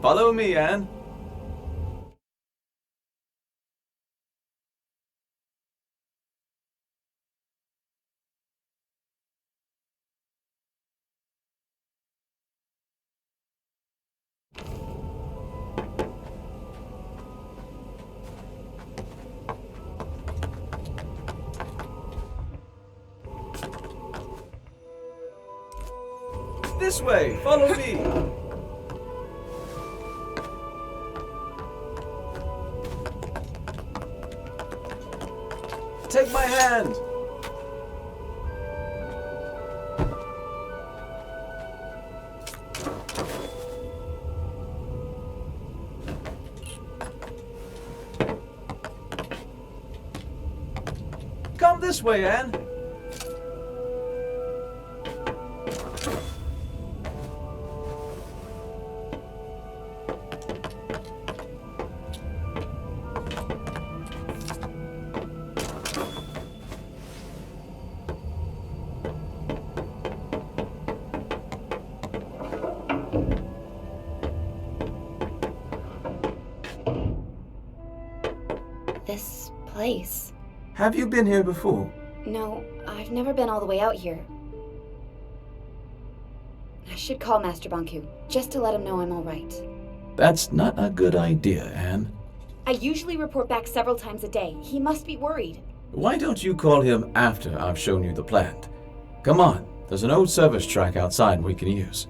Follow me, Anne. This way, follow me. Take my hand. Come this way, Anne. This place. Have you been here before? No, I've never been all the way out here. I should call Master Banku, just to let him know I'm all right. That's not a good idea, Anne. I usually report back several times a day. He must be worried. Why don't you call him after I've shown you the plant? Come on, there's an old service track outside we can use.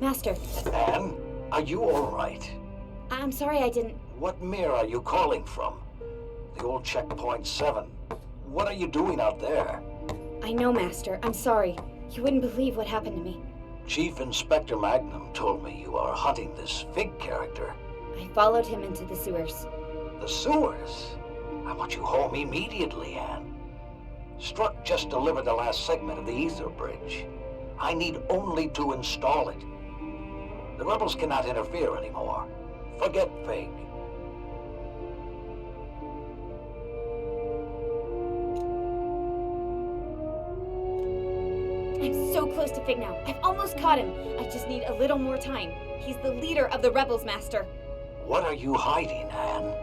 Master, Anne, are you all right? I'm sorry I didn't... What mirror are you calling from? The old checkpoint 7. What are you doing out there? I know, Master. I'm sorry. You wouldn't believe what happened to me. Chief Inspector Magnum told me you are hunting this Fig character. I followed him into the sewers. The sewers? I want you home immediately, Anne. Struck just delivered the last segment of the ether bridge. I need only to install it. The rebels cannot interfere anymore. Forget Fig. I'm so close to Fig now. I've almost caught him. I just need a little more time. He's the leader of the rebels, Master. What are you hiding, Anne?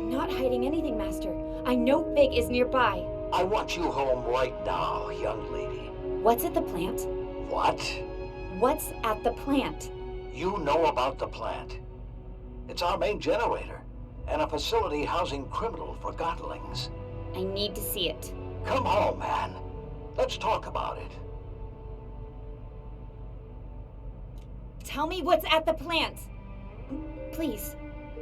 I'm not hiding anything, Master. I know Fig is nearby. I want you home right now, young lady. What's at the plant? What? What's at the plant? You know about the plant. It's our main generator, and a facility housing criminal Forgottlings. I need to see it. Come home, Anne. Let's talk about it. Tell me what's at the plant. Please.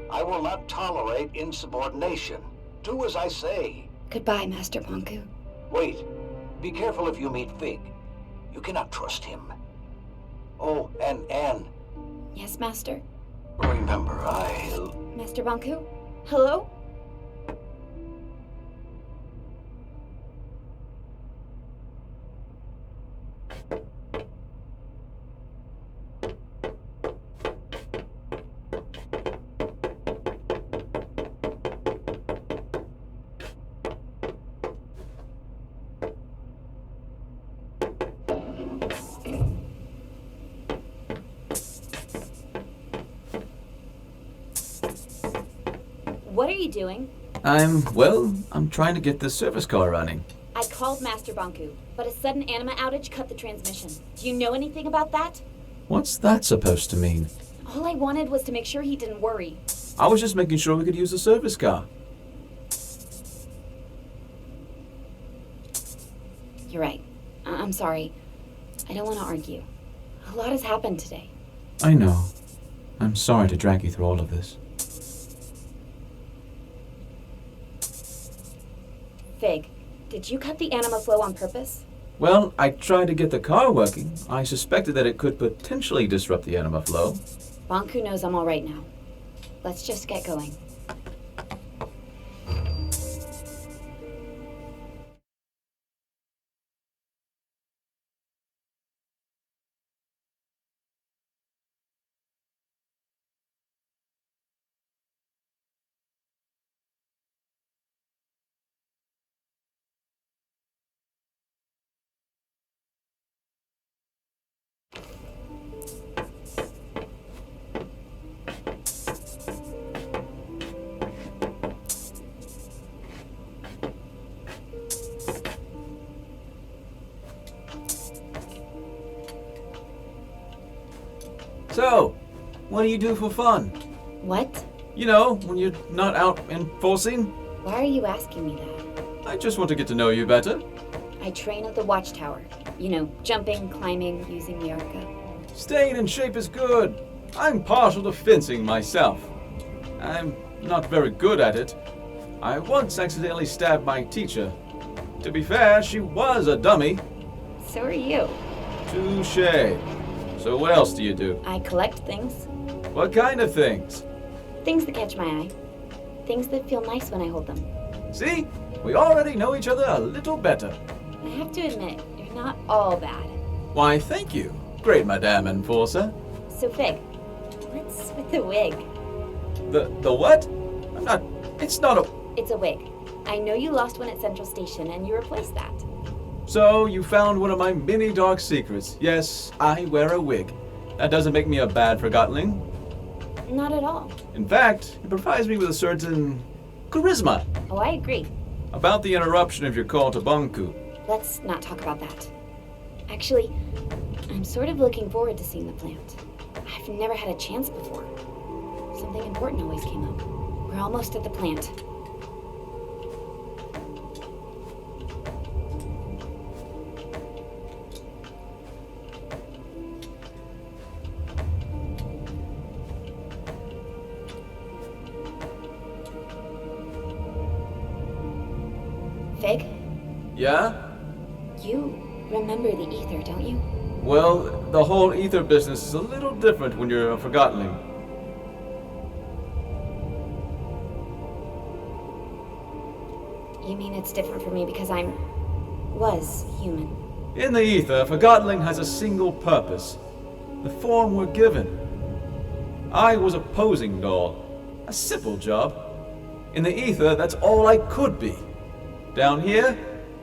I will not tolerate insubordination. Do as I say. Goodbye, Master Banku. Wait. Be careful if you meet Fig. You cannot trust him. Oh, and Anne, Yes, Master? remember, Master Banku? Hello? What are you doing? I'm trying to get this service car running. I called Master Banku, but a sudden anima outage cut the transmission. Do you know anything about that? What's that supposed to mean? All I wanted was to make sure he didn't worry. I was just making sure we could use the service car. You're right. I'm sorry. I don't want to argue. A lot has happened today. I know. I'm sorry to drag you through all of this. Fig, did you cut the anima flow on purpose? Well, I tried to get the car working. I suspected that it could potentially disrupt the anima flow. Banku knows I'm all right now. Let's just get going. So, what do you do for fun? What? You know, when you're not out enforcing? Why are you asking me that? I just want to get to know you better. I train at the watchtower. You know, jumping, climbing, using the arca. Staying in shape is good. I'm partial to fencing myself. I'm not very good at it. I once accidentally stabbed my teacher. To be fair, she was a dummy. So are you. Touché. So what else do you do? I collect things. What kind of things? Things that catch my eye. Things that feel nice when I hold them. See? We already know each other a little better. I have to admit, you're not all bad. Why, thank you. Great, Madame Enforcer. So Fig, what's with the wig? The what? It's not a... It's a wig. I know you lost one at Central Station and you replaced that. So, you found one of my many dark secrets. Yes, I wear a wig. That doesn't make me a bad Forgottonling. Not at all. In fact, it provides me with a certain charisma. Oh, I agree. About the interruption of your call to Banku. Let's not talk about that. Actually, I'm sort of looking forward to seeing the plant. I've never had a chance before. Something important always came up. We're almost at the plant. Fig? Yeah? You remember the ether, don't you? Well, the whole ether business is a little different when you're a Forgottonling. You mean it's different for me because was human. In the ether, Forgottonling has a single purpose. The form we're given. I was a posing doll. A simple job. In the ether, that's all I could be. Down here,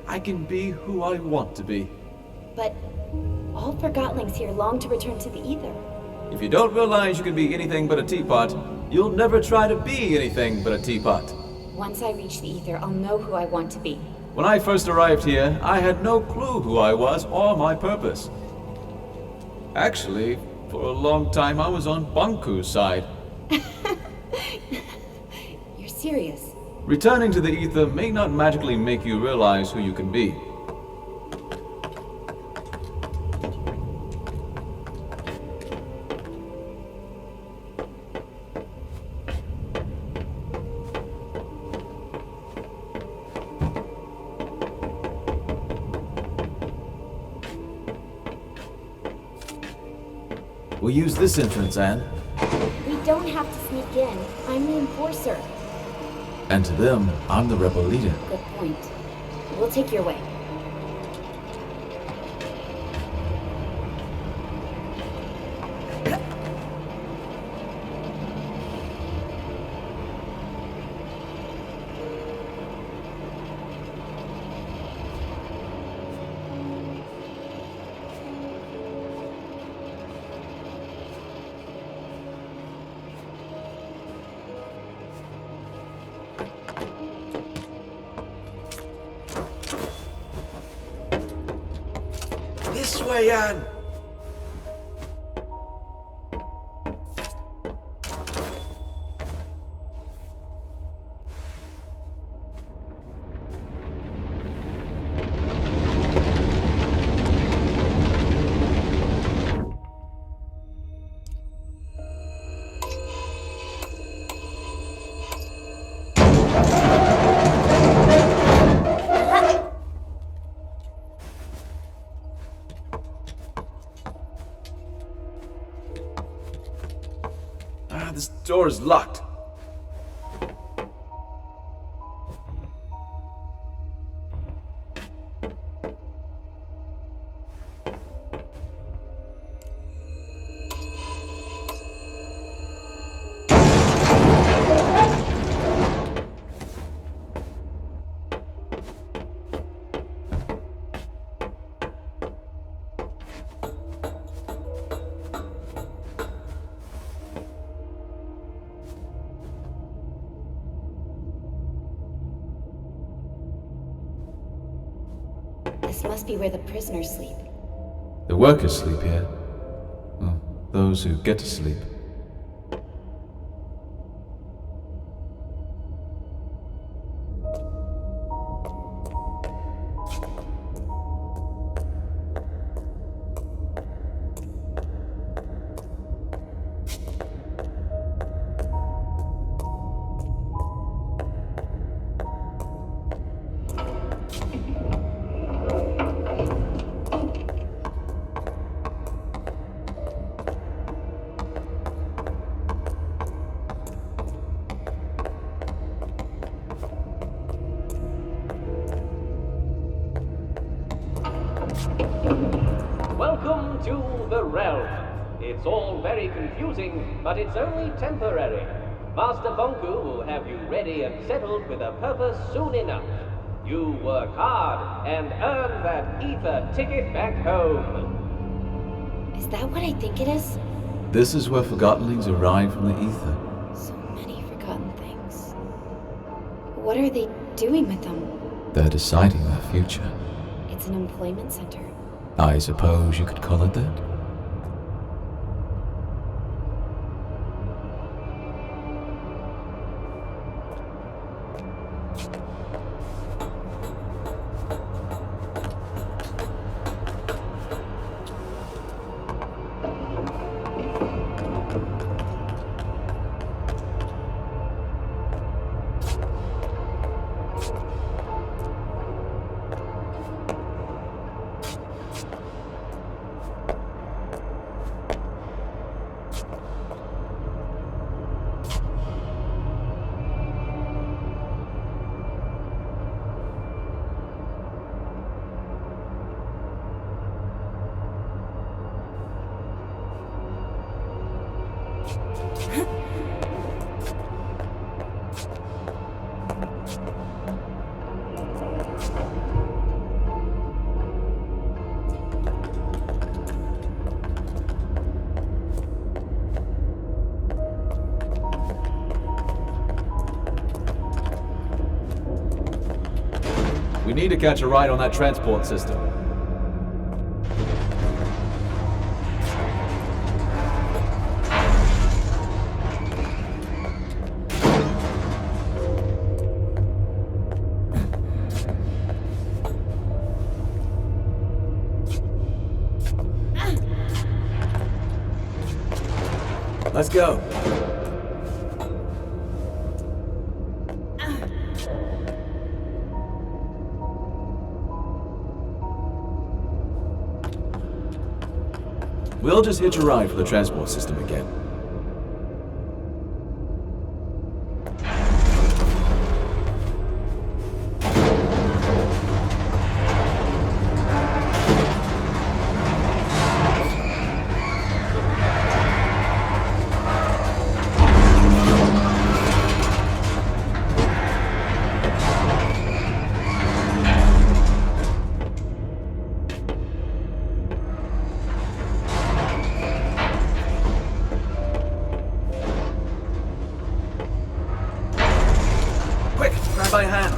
I can be who I want to be. But all Forgottlings here long to return to the ether. If you don't realize you can be anything but a teapot, you'll never try to be anything but a teapot. Once I reach the ether, I'll know who I want to be. When I first arrived here, I had no clue who I was or my purpose. Actually, for a long time I was on Banku's side. You're serious? Returning to the ether may not magically make you realize who you can be. We'll use this entrance, Anne. We don't have to sneak in. I'm the enforcer. And to them, I'm the rebel leader. Good point. We'll take your way. way, Anne! This door is locked. This must be where the prisoners sleep. The workers sleep here. Well, those who get to sleep. Welcome to the realm. It's all very confusing, but it's only temporary. Master Bonku will have you ready and settled with a purpose soon enough. You work hard and earn that ether ticket back home. Is that what I think it is? This is where Forgottonlings arrive from the ether. So many forgotten things. What are they doing with them? They're deciding their future. It's an employment center. I suppose you could call it that. We need to catch a ride on that transport system. Let's go. We'll just hitch a ride for the transport system again. Quick, grab my hand.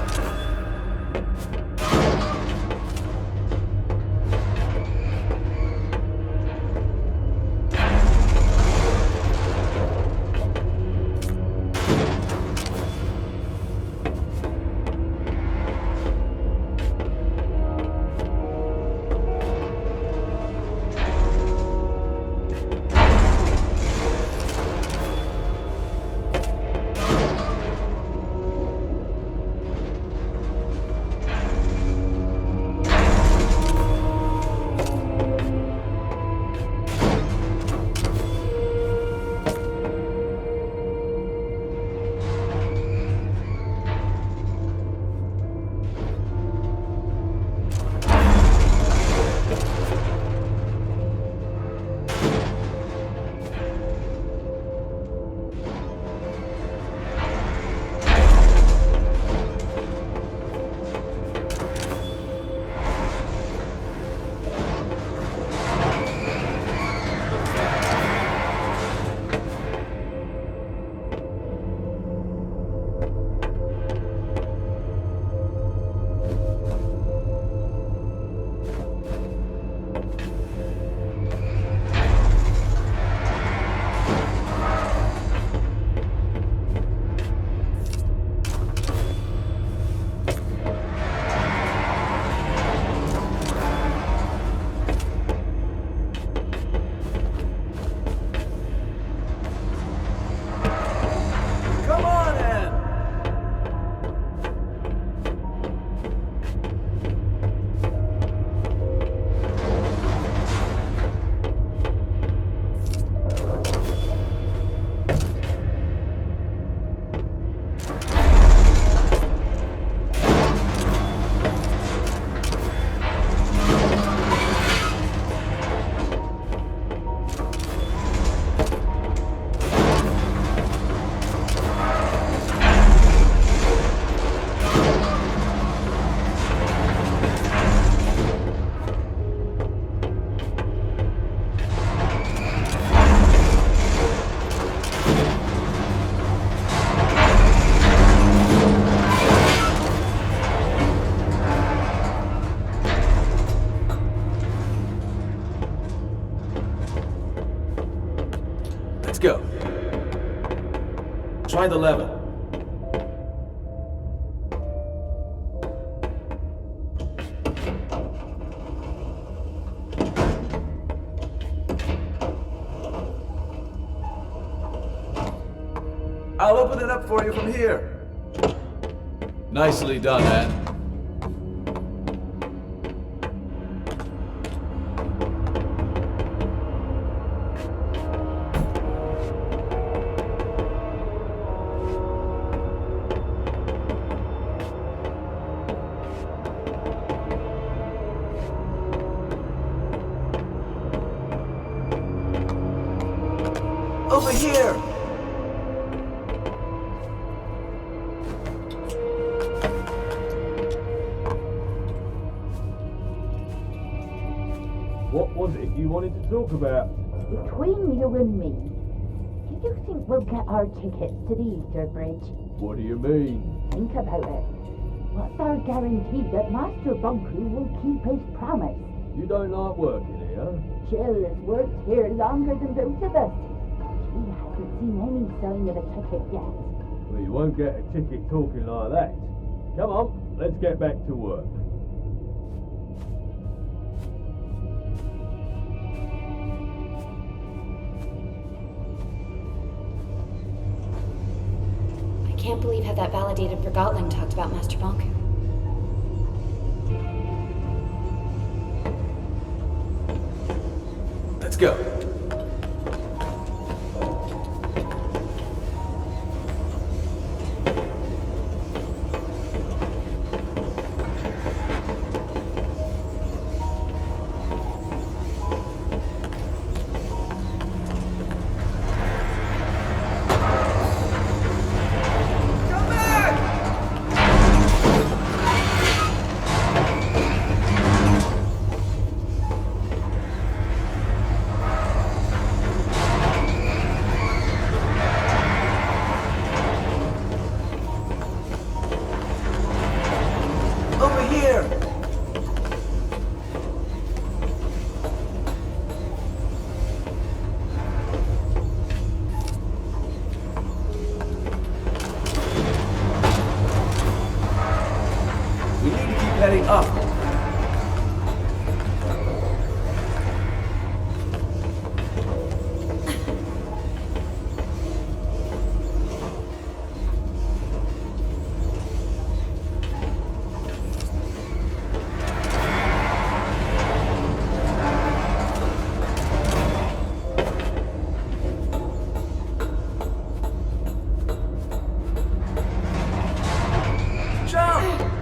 Try the lever. I'll open it up for you from here. Nicely done, Anne. Over here! What was it you wanted to talk about? Between you and me, do you think we'll get our tickets to the Easter Bridge? What do you mean? Think about it. What's our guarantee that Master Bunku will keep his promise? You don't like working here? Jill has worked here longer than both of us. She hasn't seen any sign of a ticket yet. Well, you won't get a ticket talking like that. Come on, let's get back to work. I can't believe how that validated Forgotton talked about Master Bonku. Let's go. Over here! We need to keep heading up. Jump!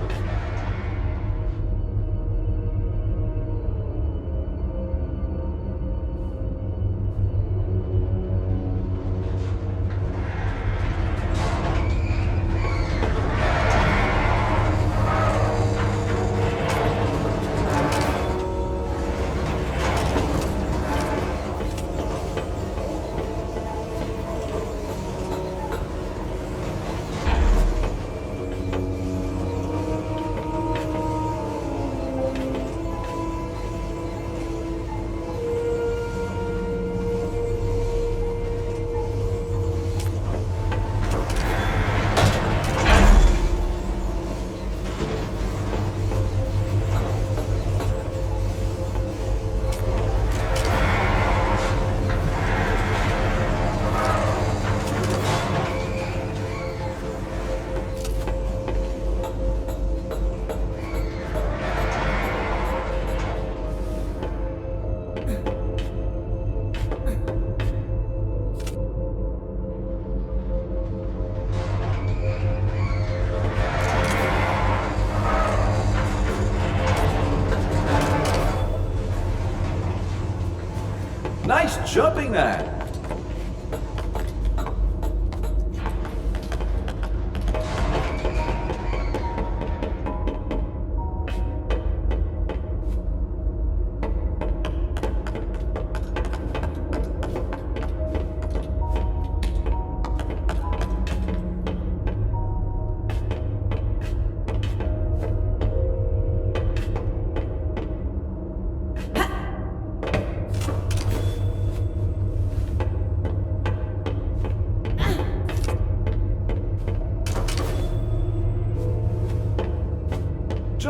Nice jumping that!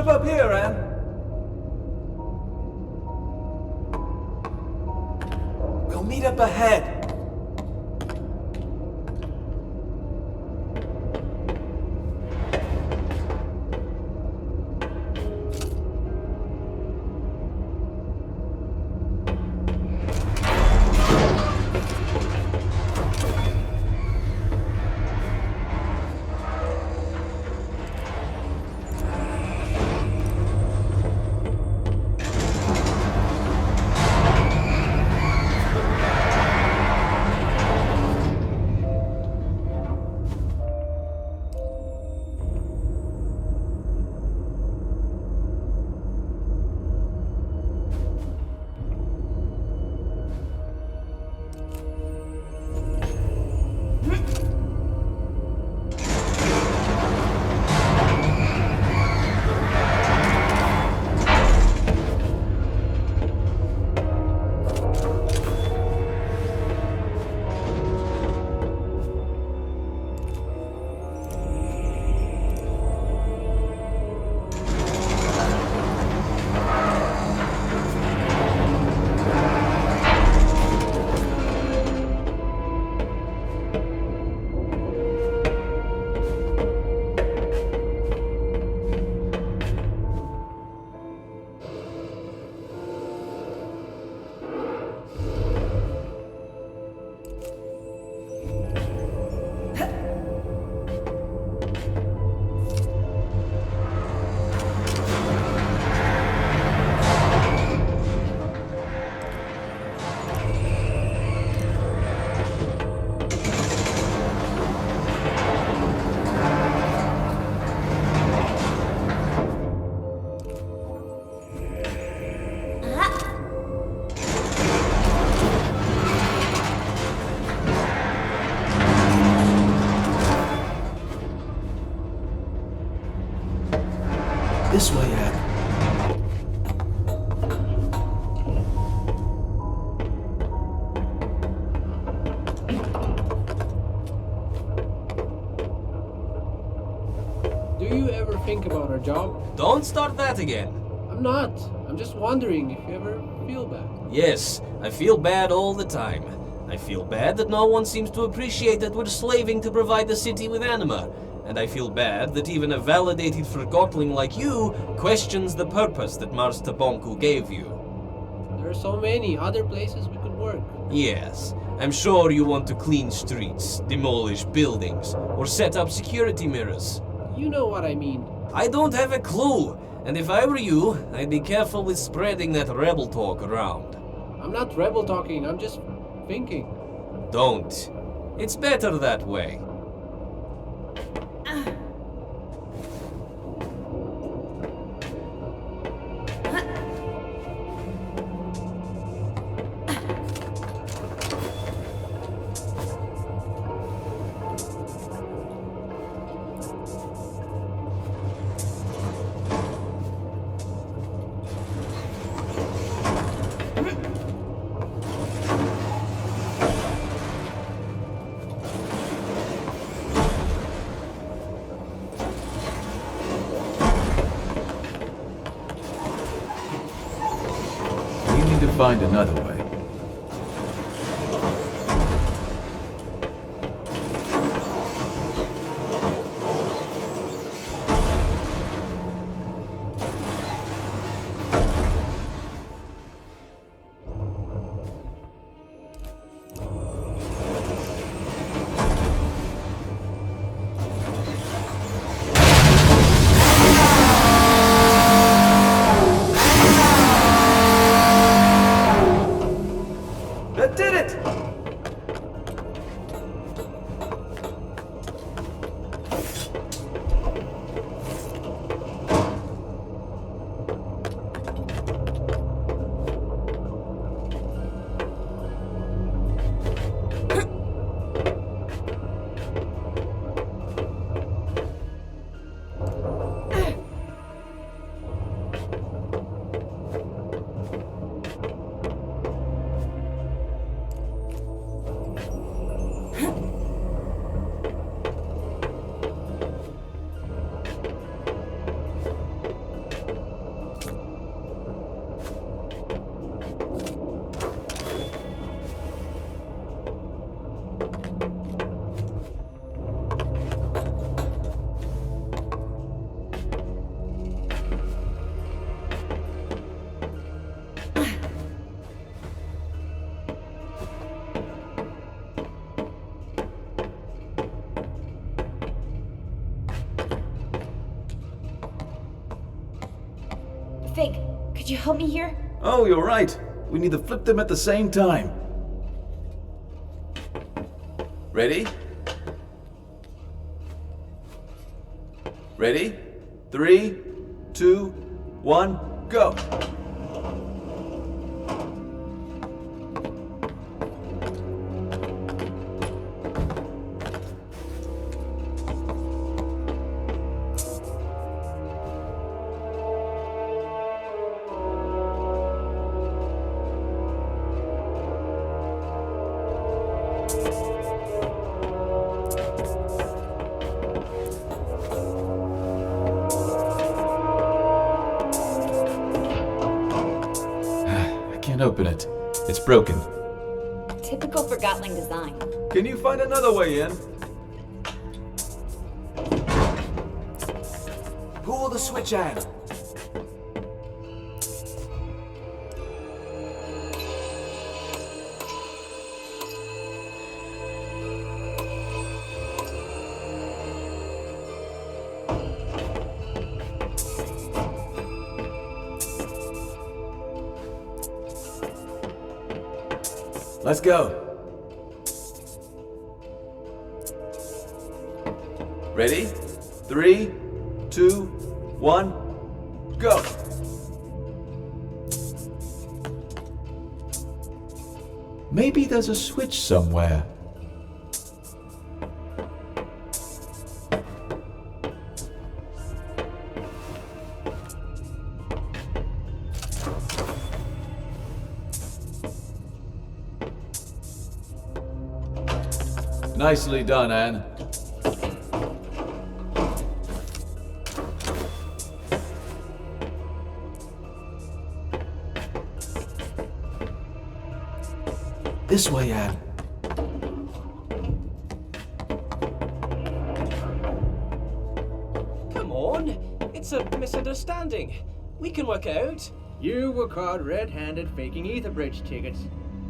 Trip up here, Anne. We'll meet up ahead. This way, Anne. Do you ever think about our job? Don't start that again. I'm not. I'm just wondering if you ever feel bad. Yes, I feel bad all the time. I feel bad that no one seems to appreciate that we're slaving to provide the city with anima. And I feel bad that even a validated Forgotling like you questions the purpose that Master Bonku gave you. There are so many other places we could work. Yes, I'm sure you want to clean streets, demolish buildings, or set up security mirrors. You know what I mean. I don't have a clue, and if I were you, I'd be careful with spreading that rebel talk around. I'm not rebel talking, I'm just thinking. Don't. It's better that way. Find another way. Fig, could you help me here? Oh, you're right. We need to flip them at the same time. Ready? Ready? 3, 2, 1, go! Open it. It's broken. Typical Forgotling design. Can you find another way in? Pull the switch out. Let's go. Ready? 3, 2, 1, go! Maybe there's a switch somewhere. Nicely done, Anne. This way, Anne. Come on, it's a misunderstanding. We can work out. You were caught red-handed faking ether bridge tickets.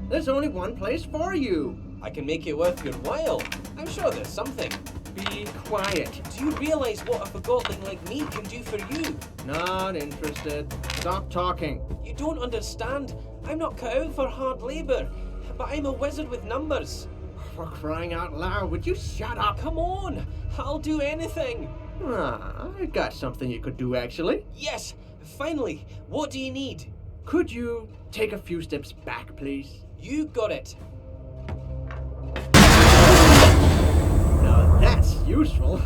There's only one place for you. I can make it worth your while. I'm sure there's something. Be quiet. Do you realize what a Forgotling like me can do for you? Not interested. Stop talking. You don't understand. I'm not cut out for hard labor, but I'm a wizard with numbers. For crying out loud, would you shut up? Come on, I'll do anything. I got something you could do, actually. Yes, finally. What do you need? Could you take a few steps back, please? You got it. Now that's useful.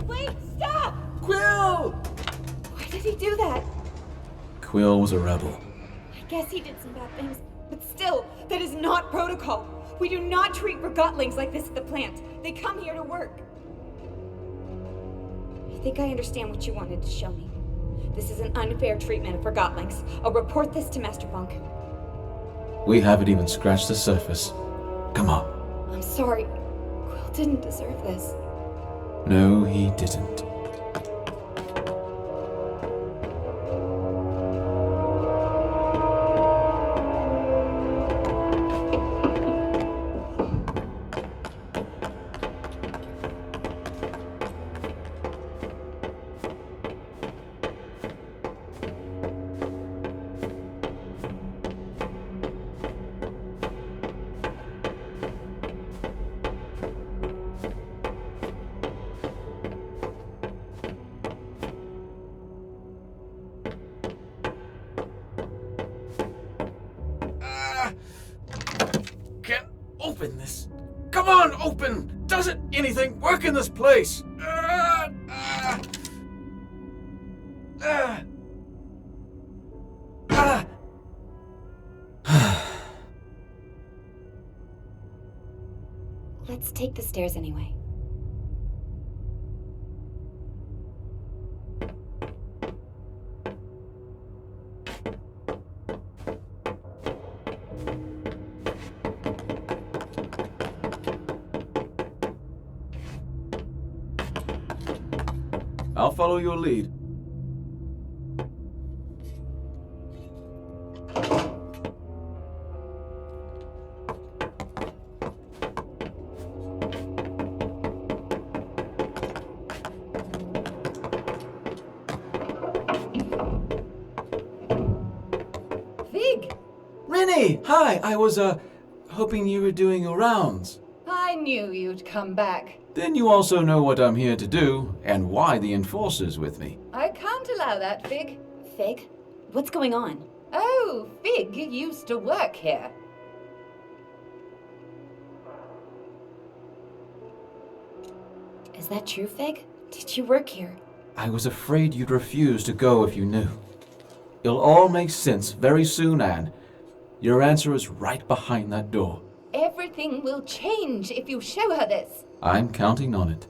Wait, stop! Quill! Why did he do that? Quill was a rebel. I guess he did some bad things, but still, that is not protocol. We do not treat Forgotlings like this at the plant. They come here to work. I think I understand what you wanted to show me. This is an unfair treatment of Forgotlings. I'll report this to Master Bunku. We haven't even scratched the surface. Come on. I'm sorry. Quill didn't deserve this. No, he didn't. Can't open this. Come on, open! Doesn't anything work in this place? Let's take the stairs anyway. I'll follow your lead. Winnie! Hi! I was, hoping you were doing your rounds. I knew you'd come back. Then you also know what I'm here to do, and why the Enforcer's with me. I can't allow that, Fig. Fig? What's going on? Oh, Fig used to work here. Is that true, Fig? Did you work here? I was afraid you'd refuse to go if you knew. It'll all make sense very soon, Anne. Your answer is right behind that door. Everything will change if you show her this. I'm counting on it.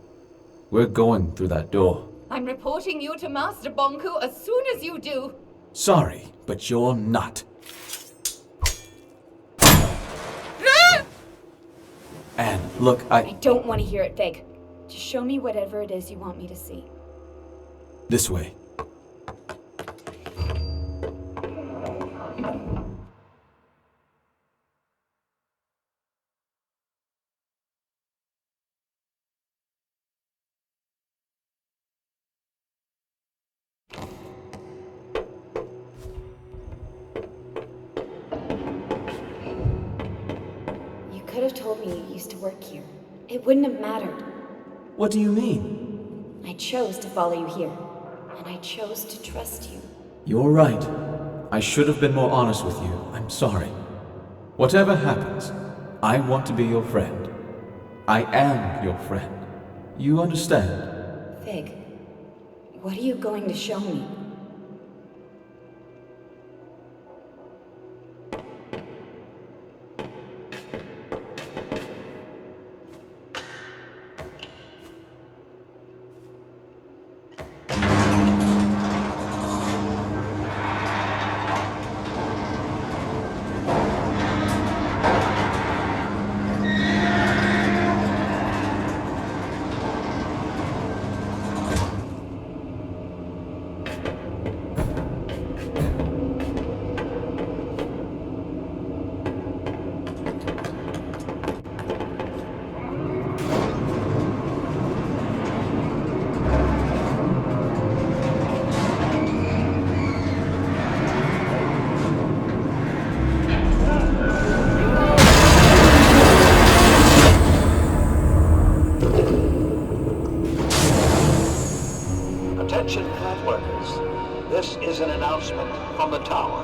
We're going through that door. I'm reporting you to Master Bonku as soon as you do. Sorry, but you're not. Anne, look, I don't want to hear it, Fig. Just show me whatever it is you want me to see. This way. You could have told me you used to work here. It wouldn't have mattered. What do you mean? I chose to follow you here, and I chose to trust you. You're right. I should have been more honest with you. I'm sorry. Whatever happens, I want to be your friend. I am your friend. You understand? Fig, what are you going to show me? Attention plant workers. This is an announcement from the tower.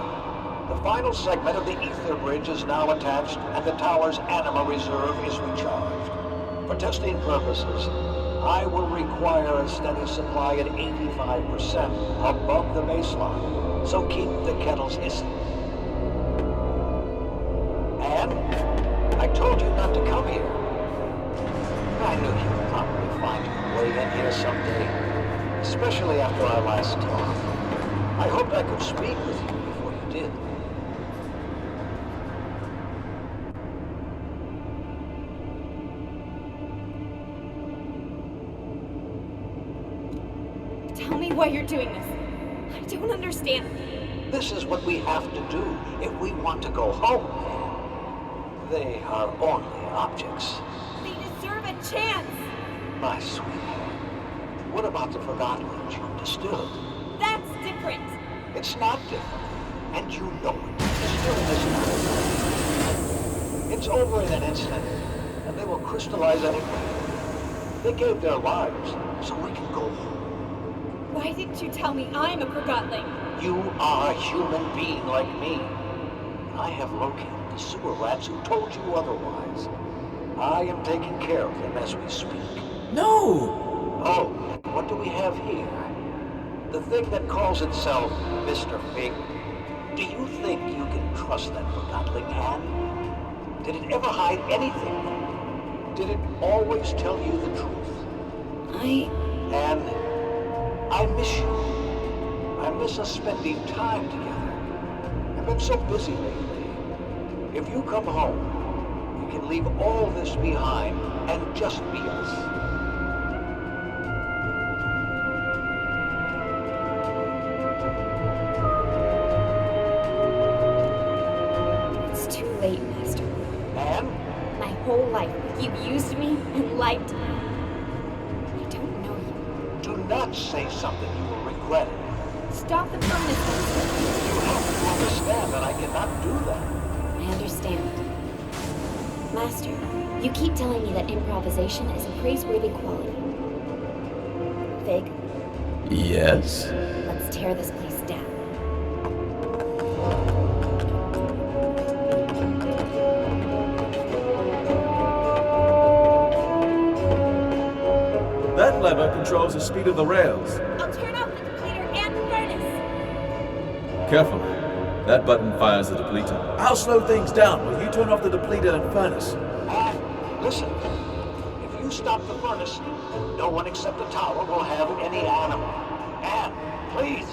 The final segment of the ether bridge is now attached and the tower's anima reserve is recharged. For testing purposes, I will require a steady supply at 85% above the baseline, so keep the kettles hissing. And I told you not to come here. I knew you'd probably find your way in here someday. Especially after our last talk. I hoped I could speak with you before you did. Tell me why you're doing this. I don't understand. This is what we have to do if we want to go home. They are only objects. They deserve a chance. My sweetheart. What about the Forgotton you distilled? That's different. It's not different, and you know it. Distilling is not. It's over in an instant, and they will crystallize anyway. They gave their lives, so we can go home. Why didn't you tell me I'm a Forgottling? You are a human being like me. I have located the sewer rats who told you otherwise. I am taking care of them as we speak. No! Oh, and what do we have here? The thing that calls itself Mr. Fig. Do you think you can trust that Forgottling hand? Did it ever hide anything? Did it always tell you the truth? And I miss you. I miss us spending time together. I've been so busy lately. If you come home, we can leave all this behind and just be us. Late, Master. And? My whole life, you've used me and lied to me. I don't know you. Do not say something you will regret it. Stop the promise. You have to understand that I cannot do that. understand. Master, you keep telling me that improvisation is a praiseworthy quality. Fig, Yes? let's tear this place down. That lever controls the speed of the rails. I'll turn off the depleter and the furnace. Careful. That button fires the depleter. I'll slow things down while you turn off the depleter and furnace. And listen, if you stop the furnace, no one except the tower will have any animal. And please,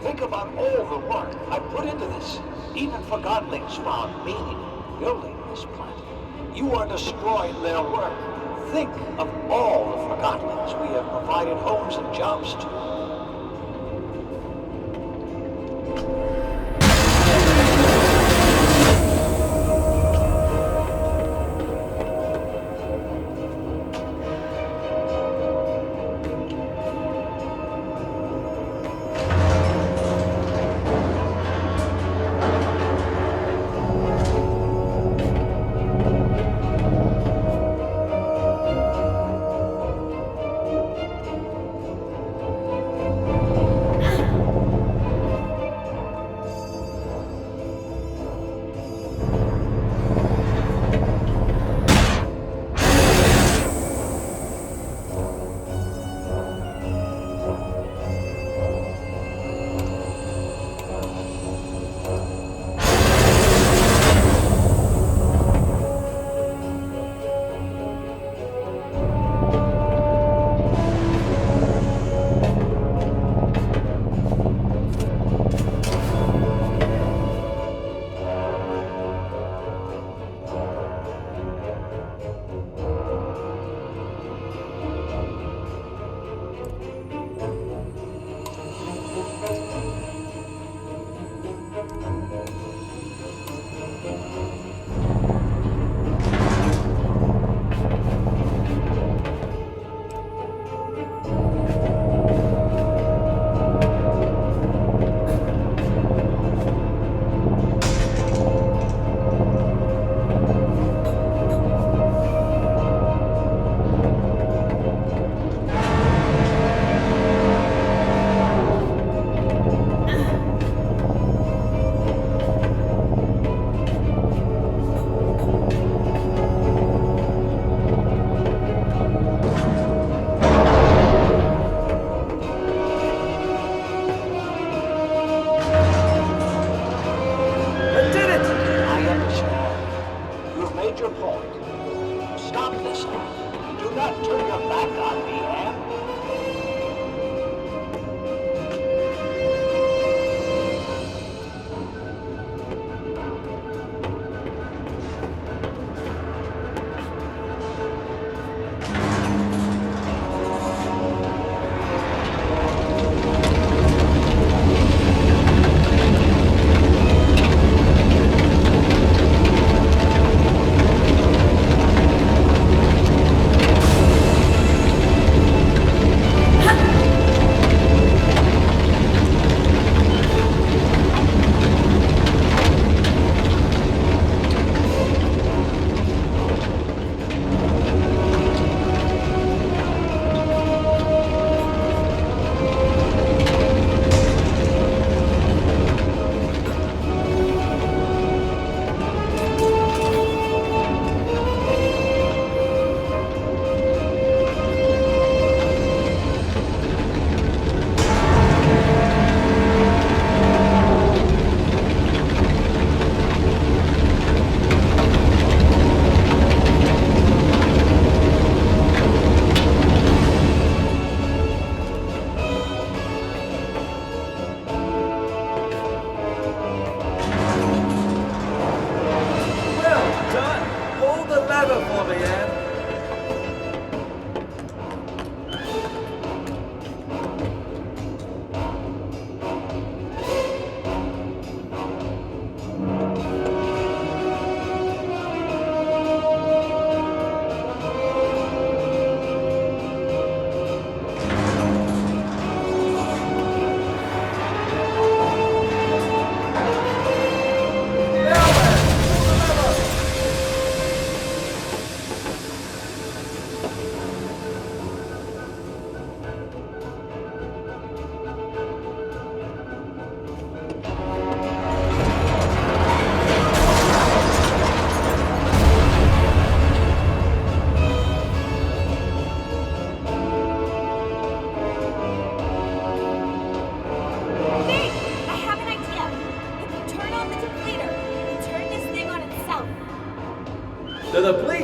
think about all the work I put into this. Even Forgottlings found meaning in building this plant. You are destroying their work. Think of all the Forgottlings we have provided homes and jobs to.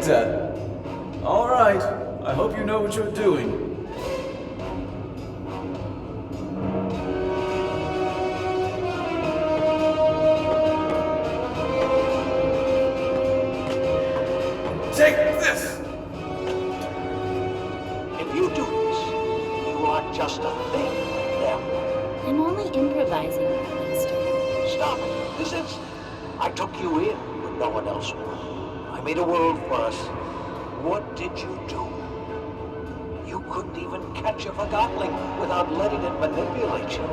Traitor! All right, I hope you know what you're doing. Take this! If you do this, you are just a thing to them. I'm only improvising, Master. Stop it, this instant. I took you in when no one else would. I made a world for us. What did you do? You couldn't even catch a Forgotling without letting it manipulate you.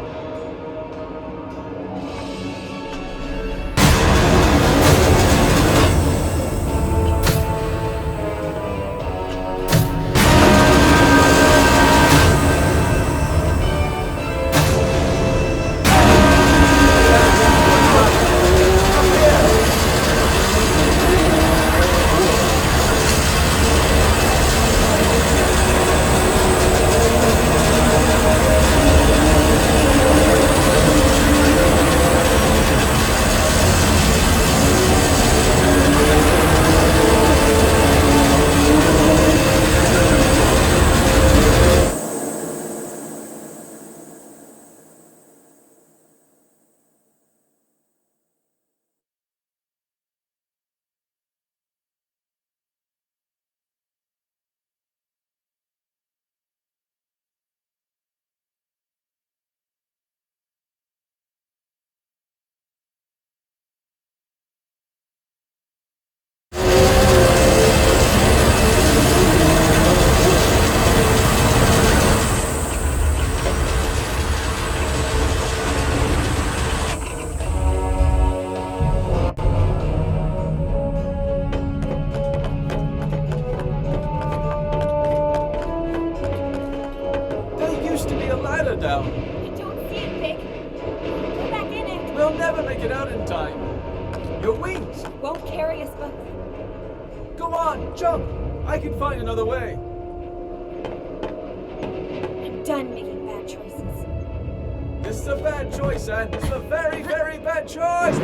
There used to be a ladder down. I don't see it, Pig. Go back in it. We'll never make it out in time. Your wings! Won't carry us both. Go on, jump! I can find another way. I'm done making bad choices. This is a bad choice, Anne. This is a very, very bad choice.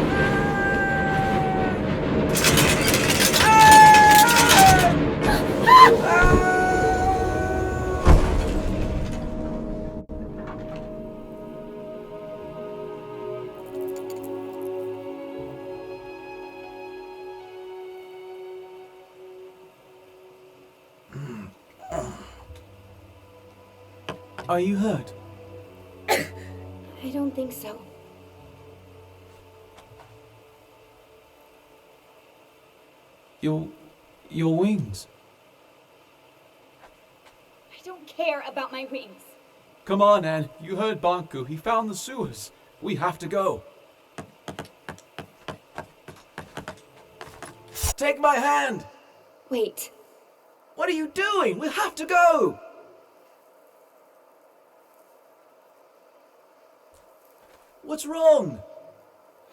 Are you hurt? I don't think so. Your wings. I don't care about my wings. Come on, Anne. You heard Banku. He found the sewers. We have to go. Take my hand! Wait. What are you doing? We have to go! What's wrong?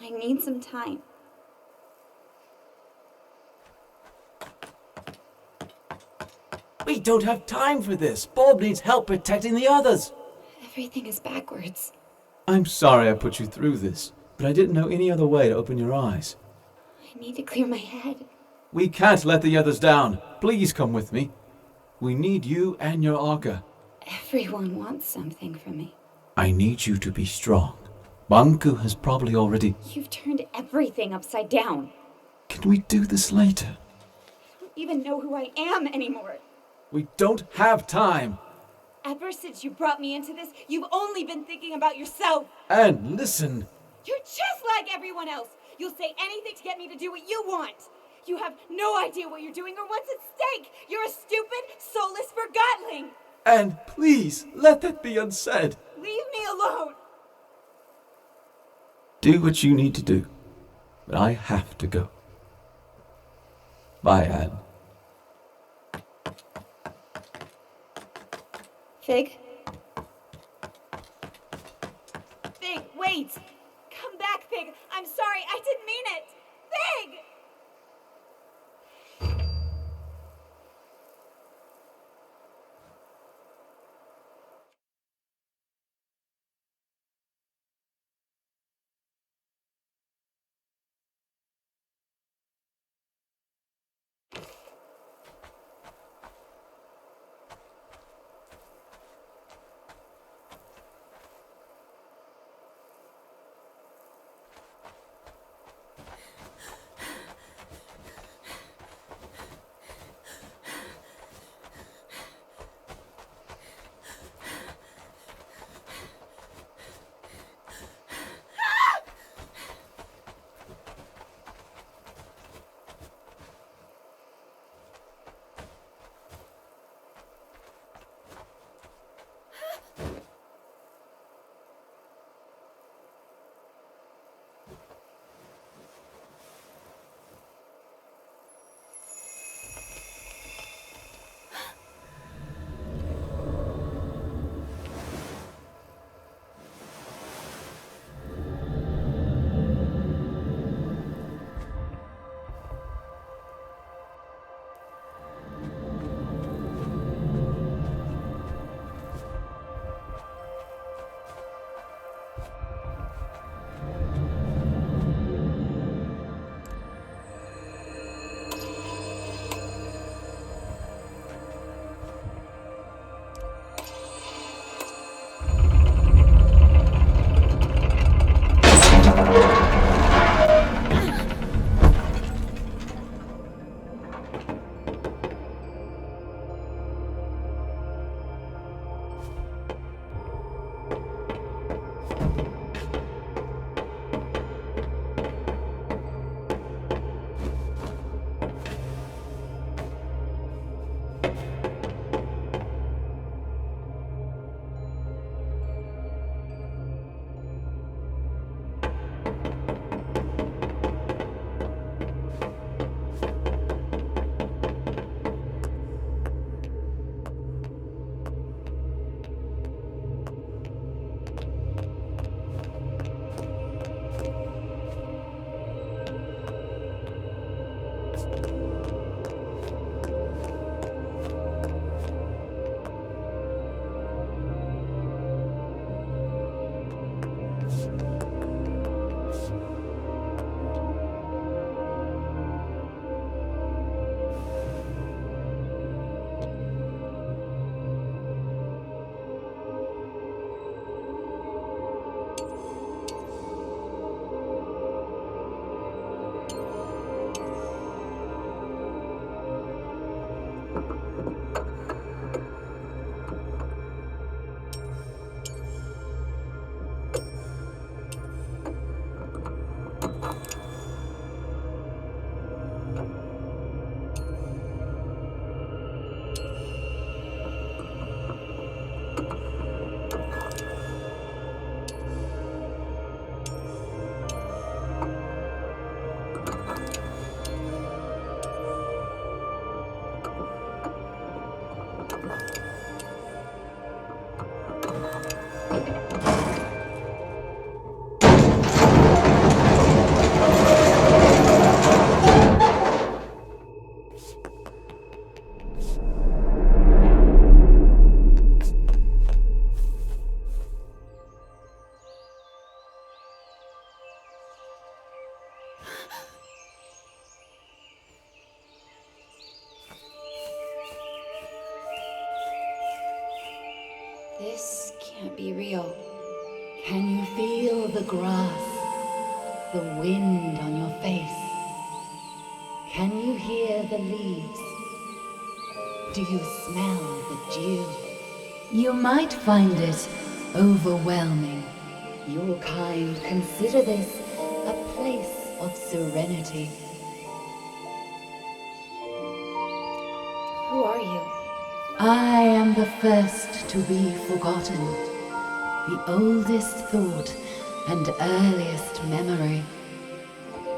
I need some time. We don't have time for this. Bob needs help protecting the others. Everything is backwards. I'm sorry I put you through this, but I didn't know any other way to open your eyes. I need to clear my head. We can't let the others down. Please come with me. We need you and your Arca. Everyone wants something from me. I need you to be strong. Banku has probably already... You've turned everything upside down. Can we do this later? I don't even know who I am anymore. We don't have time. Ever since you brought me into this, you've only been thinking about yourself. And listen. You're just like everyone else. You'll say anything to get me to do what you want. You have no idea what you're doing or what's at stake. You're a stupid, soulless Forgotling. And please, let that be unsaid. Leave me alone. Do what you need to do. But I have to go. Bye, Anne. Fig? Fig, wait! Come back, Fig! I'm sorry, I didn't mean it! Fig! This can't be real. Can you feel the grass, the wind on your face? Can you hear the leaves? Do you smell the dew? You might find it overwhelming. Your kind consider this a place of serenity. Who are you? I am the first to be forgotten, the oldest thought and earliest memory.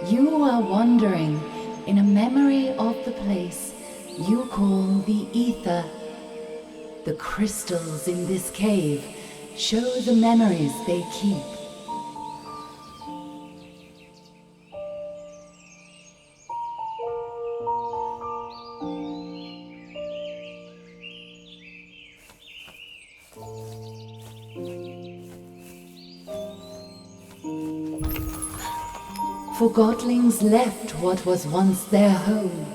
You are wandering in a memory of the place you call the ether. The crystals in this cave show the memories they keep. Forgotlings left what was once their home,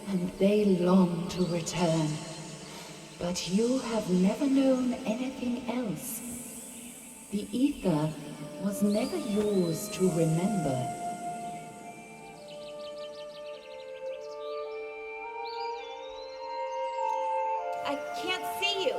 and they long to return. But you have never known anything else. The ether was never yours to remember. I can't see you.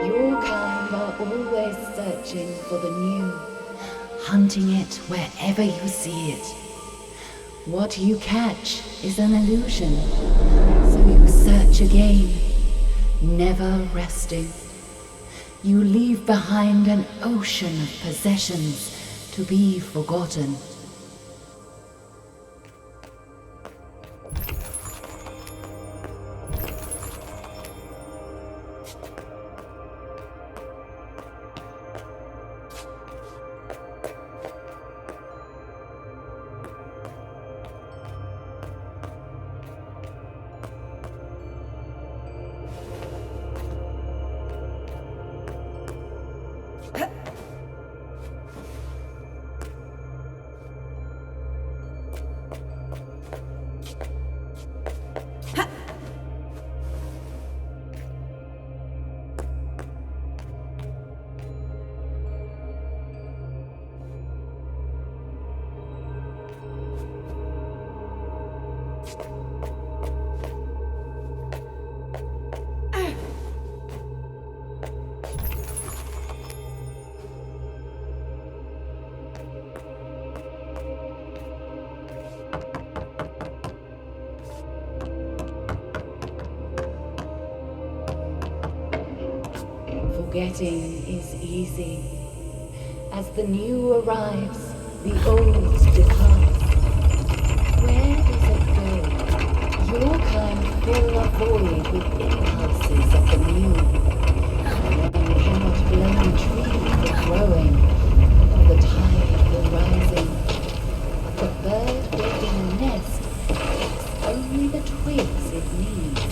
Your kind are always searching for the new, hunting it wherever you see it. What you catch is an illusion, so you search again, never resting. You leave behind an ocean of possessions to be forgotten. Forgetting is easy. As the new arrives, the old departs. Where does it go? Your kind fill a void with impulses of the new. One cannot blame a tree for growing, or the tide for rising. The bird building a nest takes only the twigs it needs.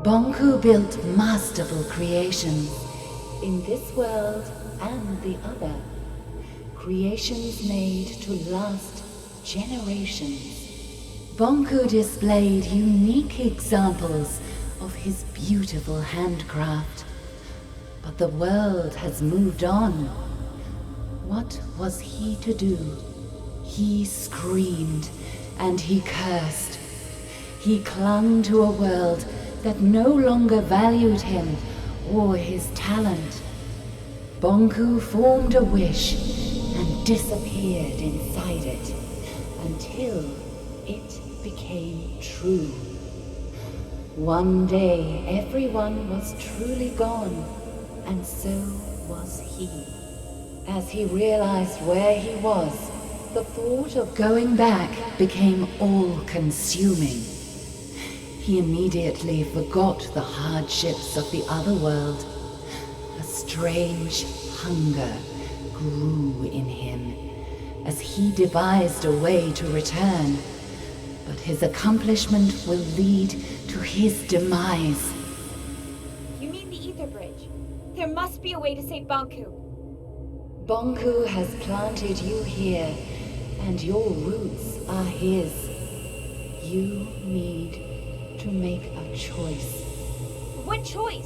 Bonku built masterful creations in this world and the other. Creations made to last generations. Bonku displayed unique examples of his beautiful handcraft. But the world has moved on. What was he to do? He screamed and he cursed. He clung to a world that no longer valued him or his talent. Bonku formed a wish and disappeared inside it until it became true. One day, everyone was truly gone, and so was he. As he realized where he was, the thought of going back became all-consuming. He immediately forgot the hardships of the other world. A strange hunger grew in him as he devised a way to return. But his accomplishment will lead to his demise. You mean the Ether Bridge? There must be a way to save Bonku. Bonku has planted you here, and your roots are his. You need to make a choice. What choice?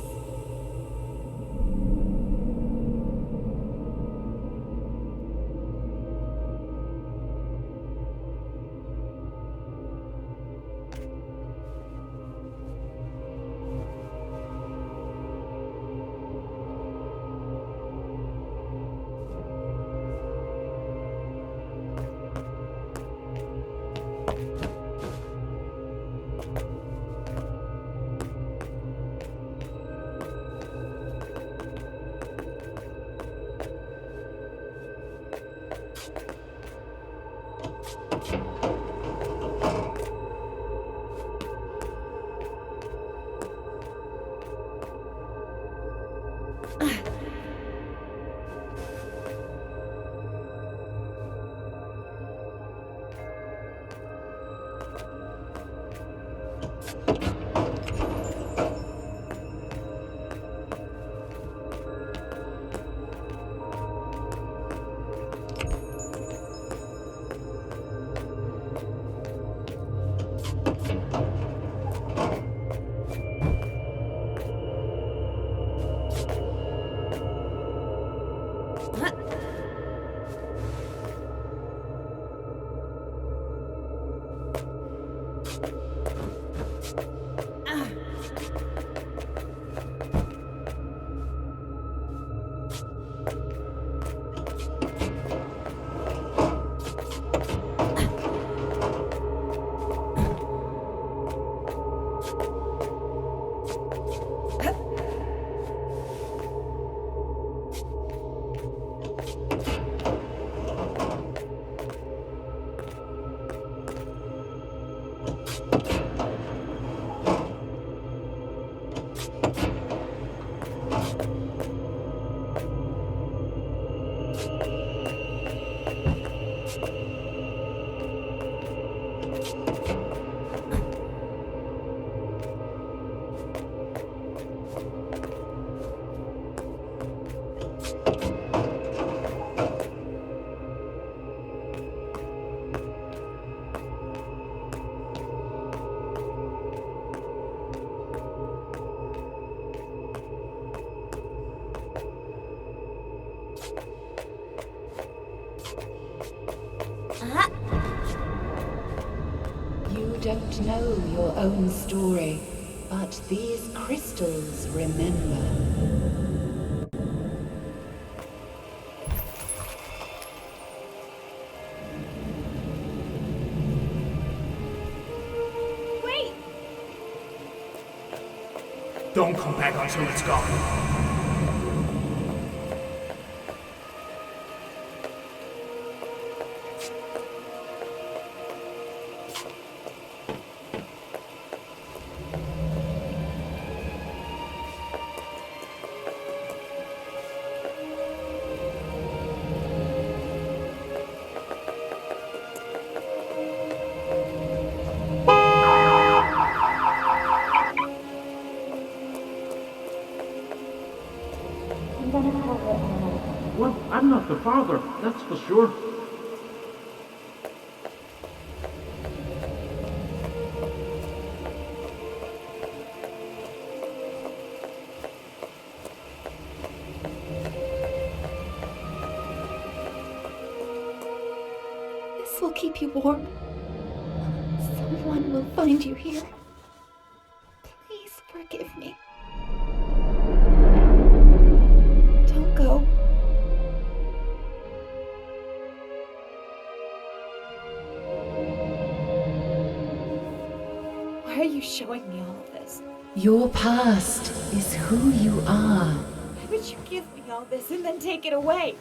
You don't know your own story, but these crystals remember. Wait! Don't come back until it's gone. the father, that's for sure. This will keep you warm. Someone will find you here. Please forgive me. Don't go. Why are you showing me all of this? Your past is who you are. Why would you give me all this and then take it away?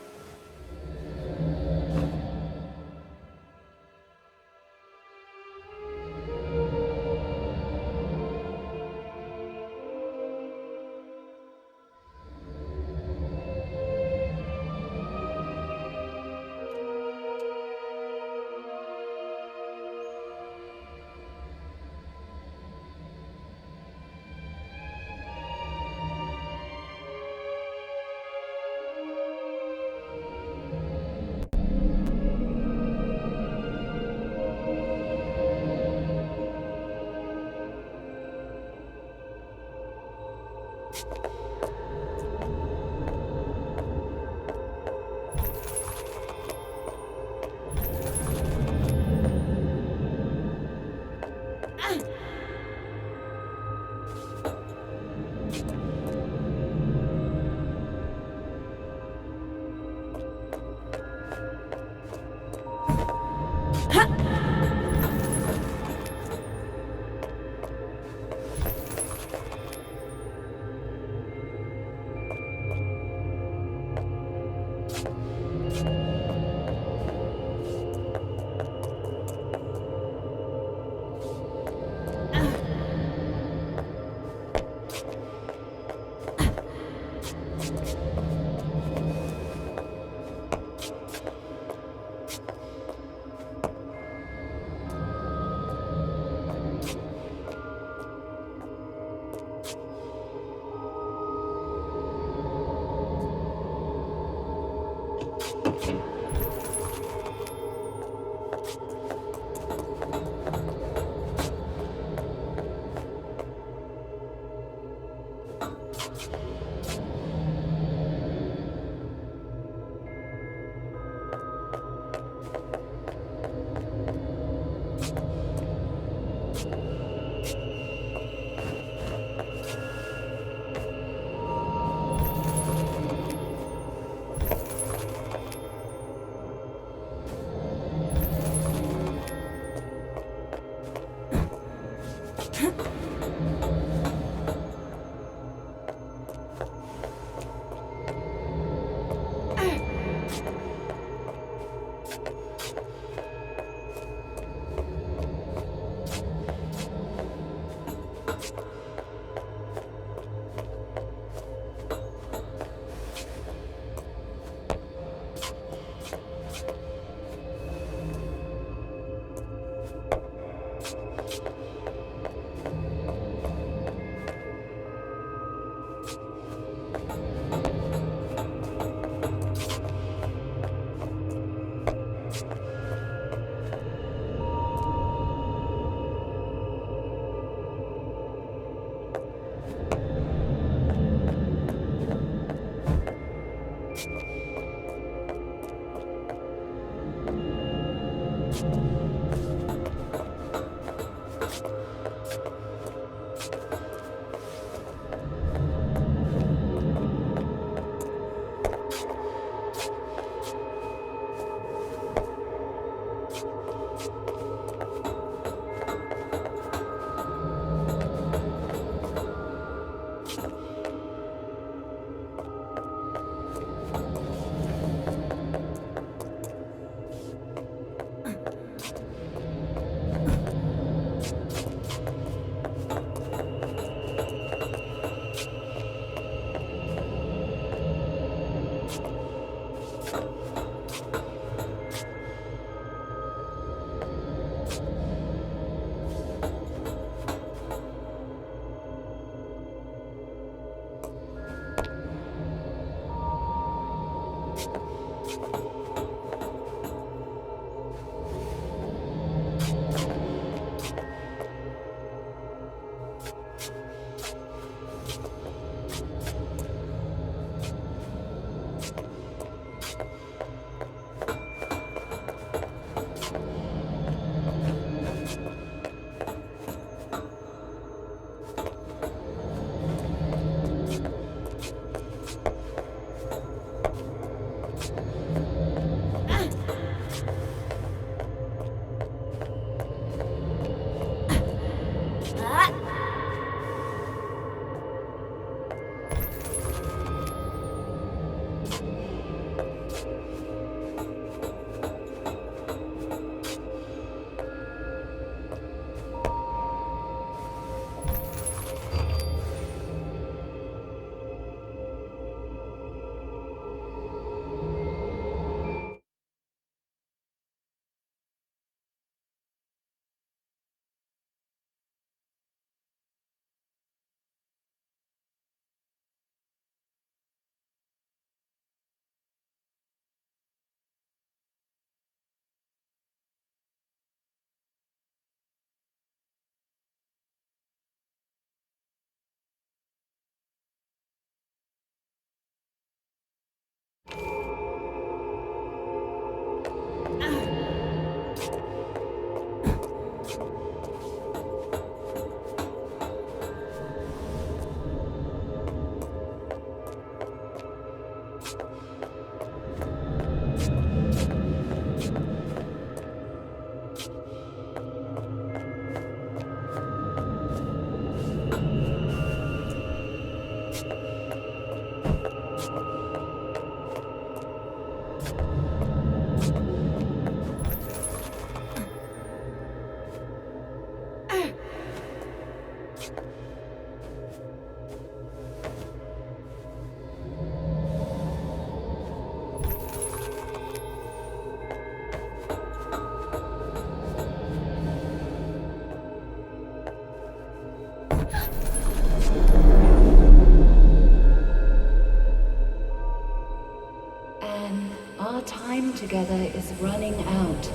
Anne, our time together is running out.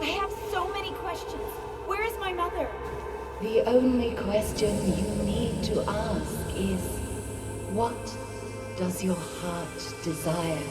I have so many questions. Where is my mother? The only question you need to ask is, what does your heart desire?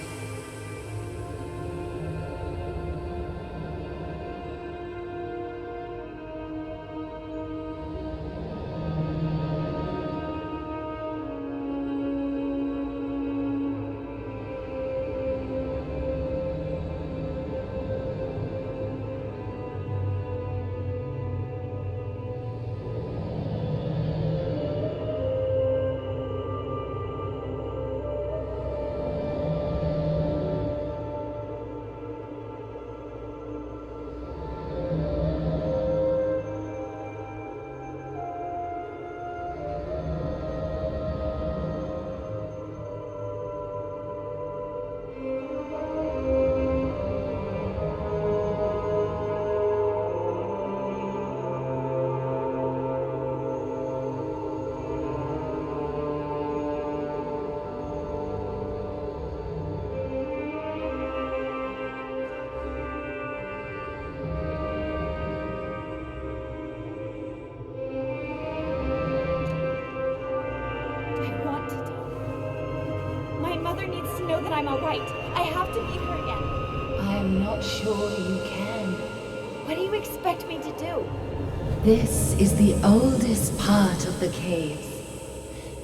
I want to talk. My mother needs to know that I'm alright. I have to meet her again. I'm not sure you can. What do you expect me to do? This is the oldest part of the caves.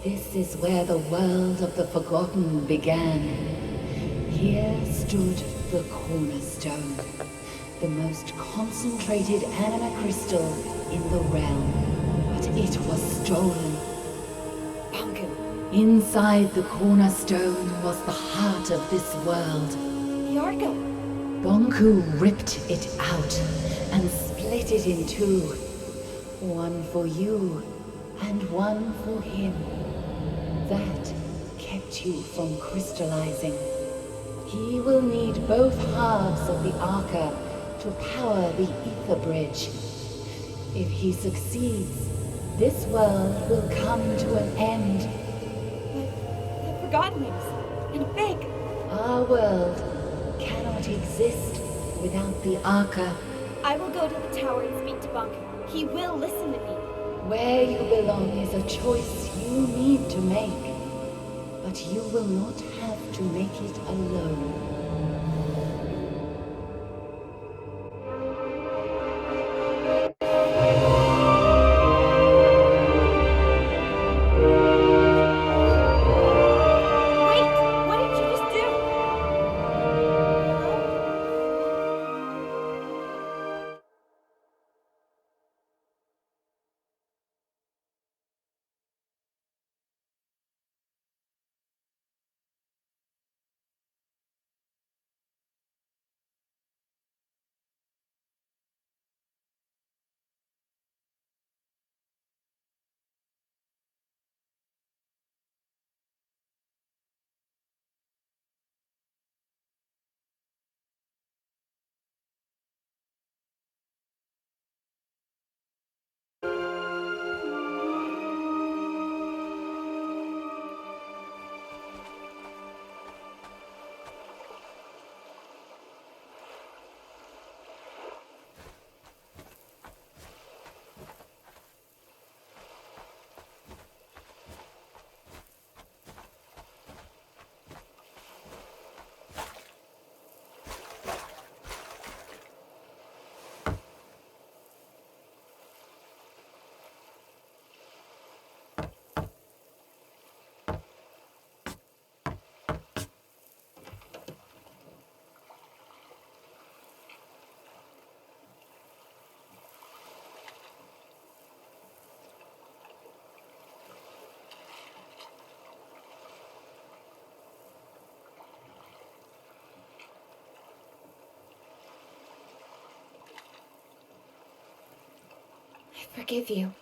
This is where the world of the Forgotten began. Here stood the cornerstone, the most concentrated anima crystal in the realm. But it was stolen. Banku. Inside the cornerstone was the heart of this world. The Argo. Bonku ripped it out and split it in two. One for you and one for him. That kept you from crystallizing. He will need both halves of the Arca to power the Ether Bridge. If he succeeds, this world will come to an end. The Forgottenlings. And Big. Our world cannot exist without the Arca. I will go to the tower and speak to Banku. He will listen to me. Where you belong is a choice you need to make. But you will not have to make it alone. Wait! What did you just do? I forgive you.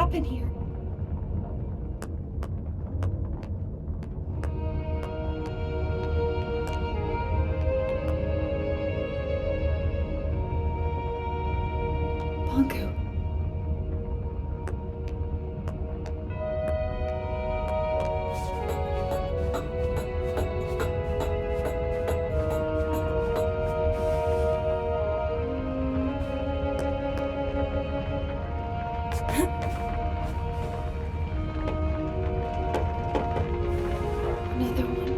happen here? Bongo. Another one.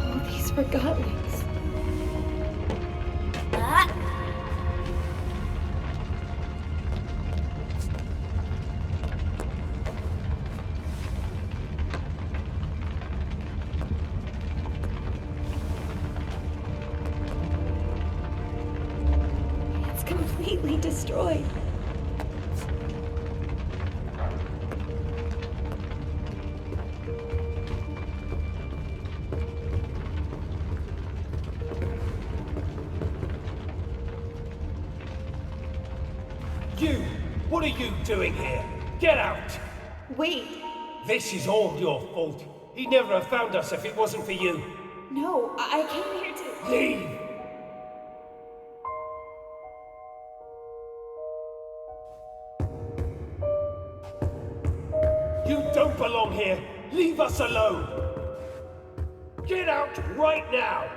All these Forgottlings. It's completely destroyed. You! What are you doing here? Get out! Wait, This is all your fault. He'd never have found us if it wasn't for you. no, I came here to... Leave! You don't belong here! Leave us alone! Get out right now!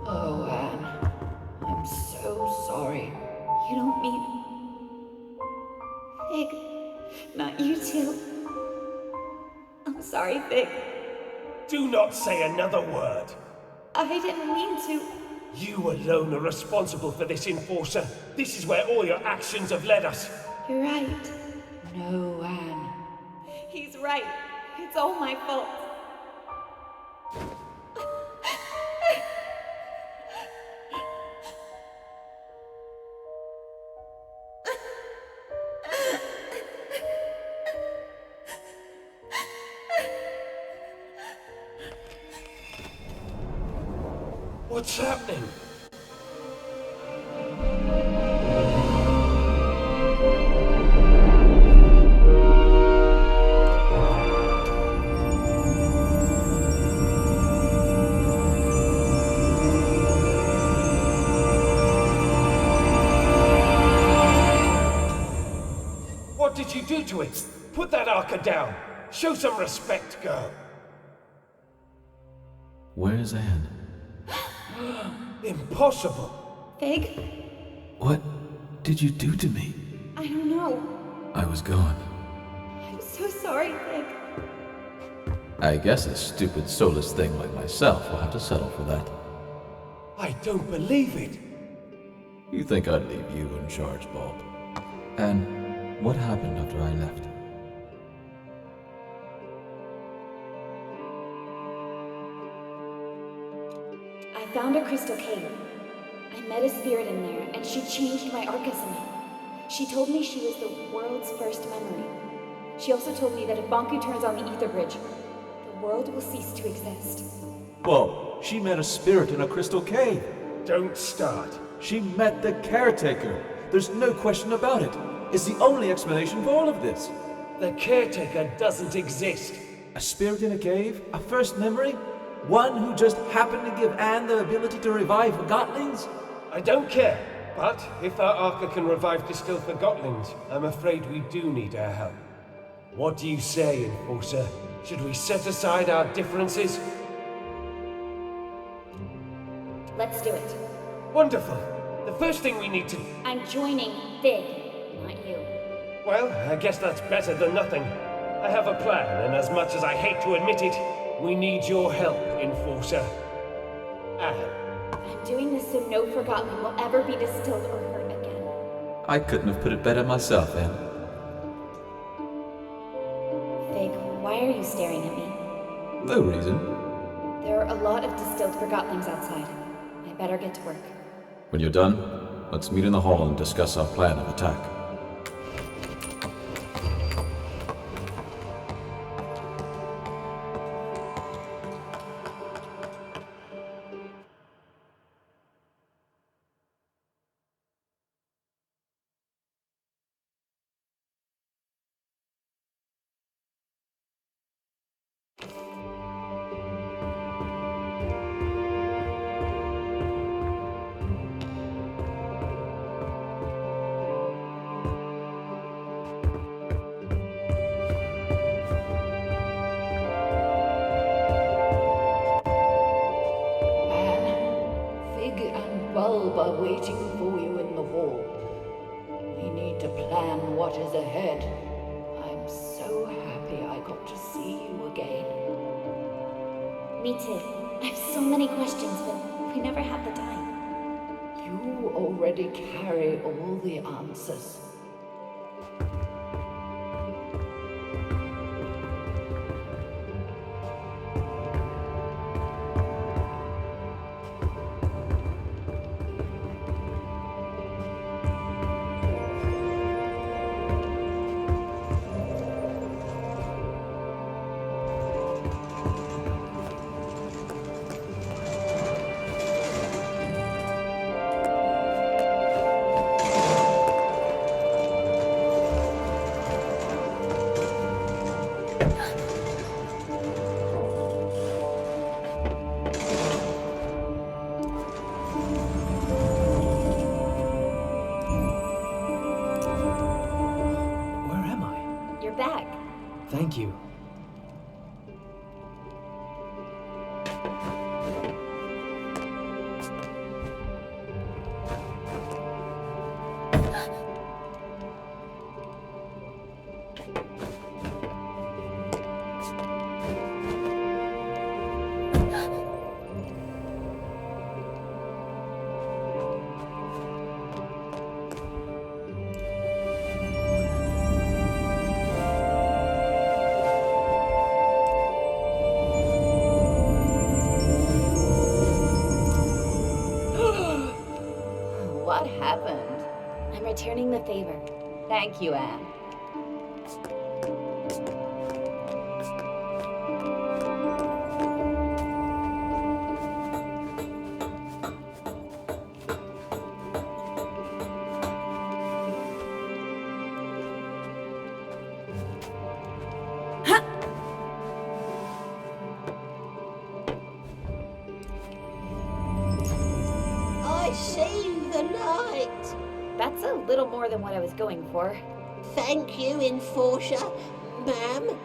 Oh, Anne. I'm so sorry. You don't mean... Fig, not you too. I'm sorry, Fig. Do not say another word! I didn't mean to. You alone are responsible for this, Enforcer. This is where all your actions have led us. You're right. No, Anne. He's right. It's all my fault. What's happening? What did you do to it? Put that arca down. Show some respect, girl. Where's Anne? Impossible. Fig? What did you do to me? I don't know. I was gone. I'm so sorry, Fig. I guess a stupid, soulless thing like myself will have to settle for that. I don't believe it. You think I'd leave you in charge, Bob? And what happened after I left? I found a crystal cave. I met a spirit in there, and she changed my arca somehow. She told me she was the world's first memory. She also told me that if Bonku turns on the ether bridge, the world will cease to exist. Whoa, she met a spirit in a crystal cave. Don't start. She met the caretaker. There's no question about it. It's the only explanation for all of this. The caretaker doesn't exist. A spirit in a cave? A first memory? One who just happened to give Anne the ability to revive Forgottlings? I don't care. But if our Arca can revive distilled Forgottlings, I'm afraid we do need her help. What do you say, Enforcer? Should we set aside our differences? Let's do it. Wonderful. The first thing we need to... I'm joining Fig, not you. Well, I guess that's better than nothing. I have a plan, and as much as I hate to admit it, we need your help, Enforcer. Anne. I'm doing this so no Forgotten will ever be distilled or hurt again. I couldn't have put it better myself, Anne. Fig, why are you staring at me? No reason. There are a lot of distilled Forgottlings outside. I better get to work. When you're done, let's meet in the hall and discuss our plan of attack. Are waiting for you in the hall. We need to plan what is ahead. I'm so happy I got to see you again. Me too. I have so many questions, but we never have the time. You already carry all the answers. Back. Thank you. What happened? I'm returning the favor. Thank you, Anne. Saved the night. That's a little more than what I was going for. Thank you, Enforcer, ma'am.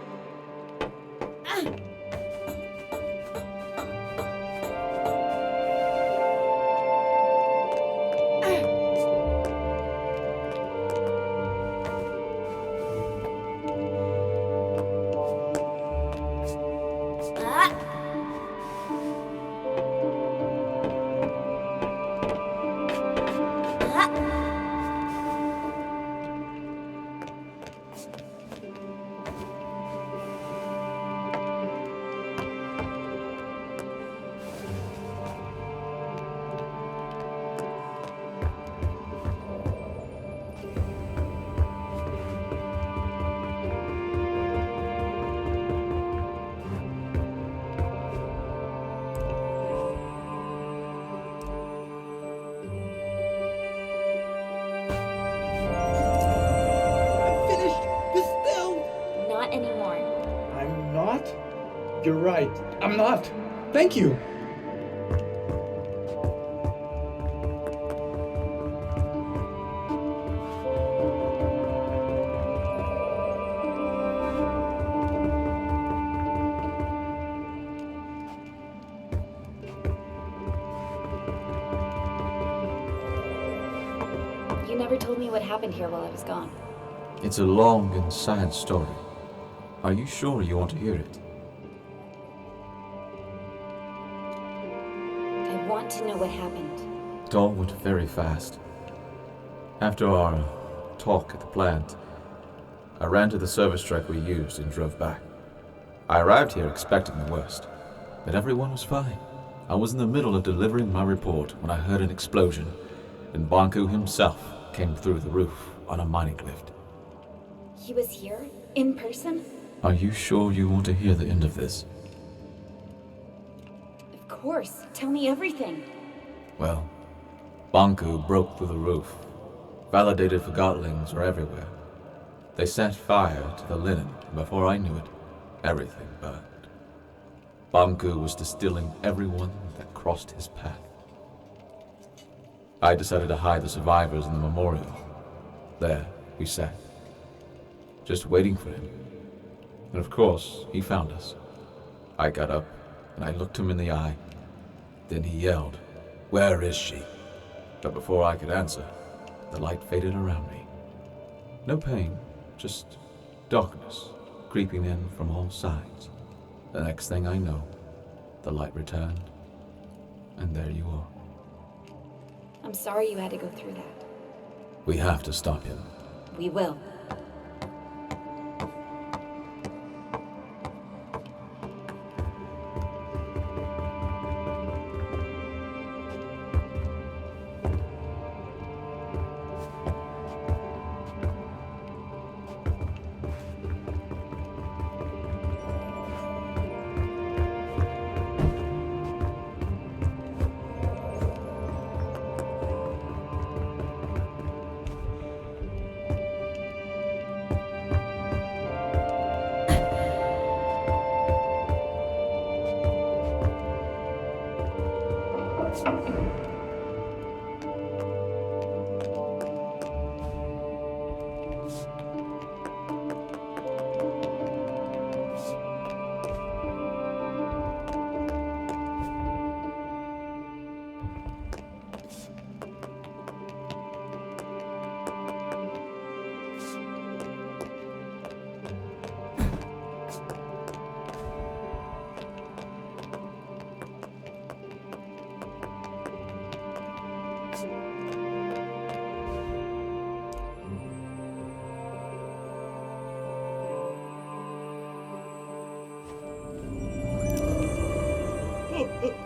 You're right. I'm not. Thank you. You never told me what happened here while I was gone. It's a long and sad story. Are you sure you want to hear it? I want to know what happened. It all went very fast. After our talk at the plant, I ran to the service truck we used and drove back. I arrived here expecting the worst, but everyone was fine. I was in the middle of delivering my report when I heard an explosion, and Bonku himself came through the roof on a mining lift. He was here? In person? Are you sure you want to hear the end of this? Of course. Tell me everything. Well, Bonku broke through the roof. Validated Forgottlings are everywhere. They set fire to the linen, and before I knew it, everything burned. Bonku was distilling everyone that crossed his path. I decided to hide the survivors in the memorial. There, we sat, just waiting for him. And of course, he found us. I got up, and I looked him in the eye. Then he yelled, "Where is she?" But before I could answer, the light faded around me. No pain, just darkness creeping in from all sides. The next thing I know, the light returned, and there you are. I'm sorry you had to go through that. We have to stop him. We will.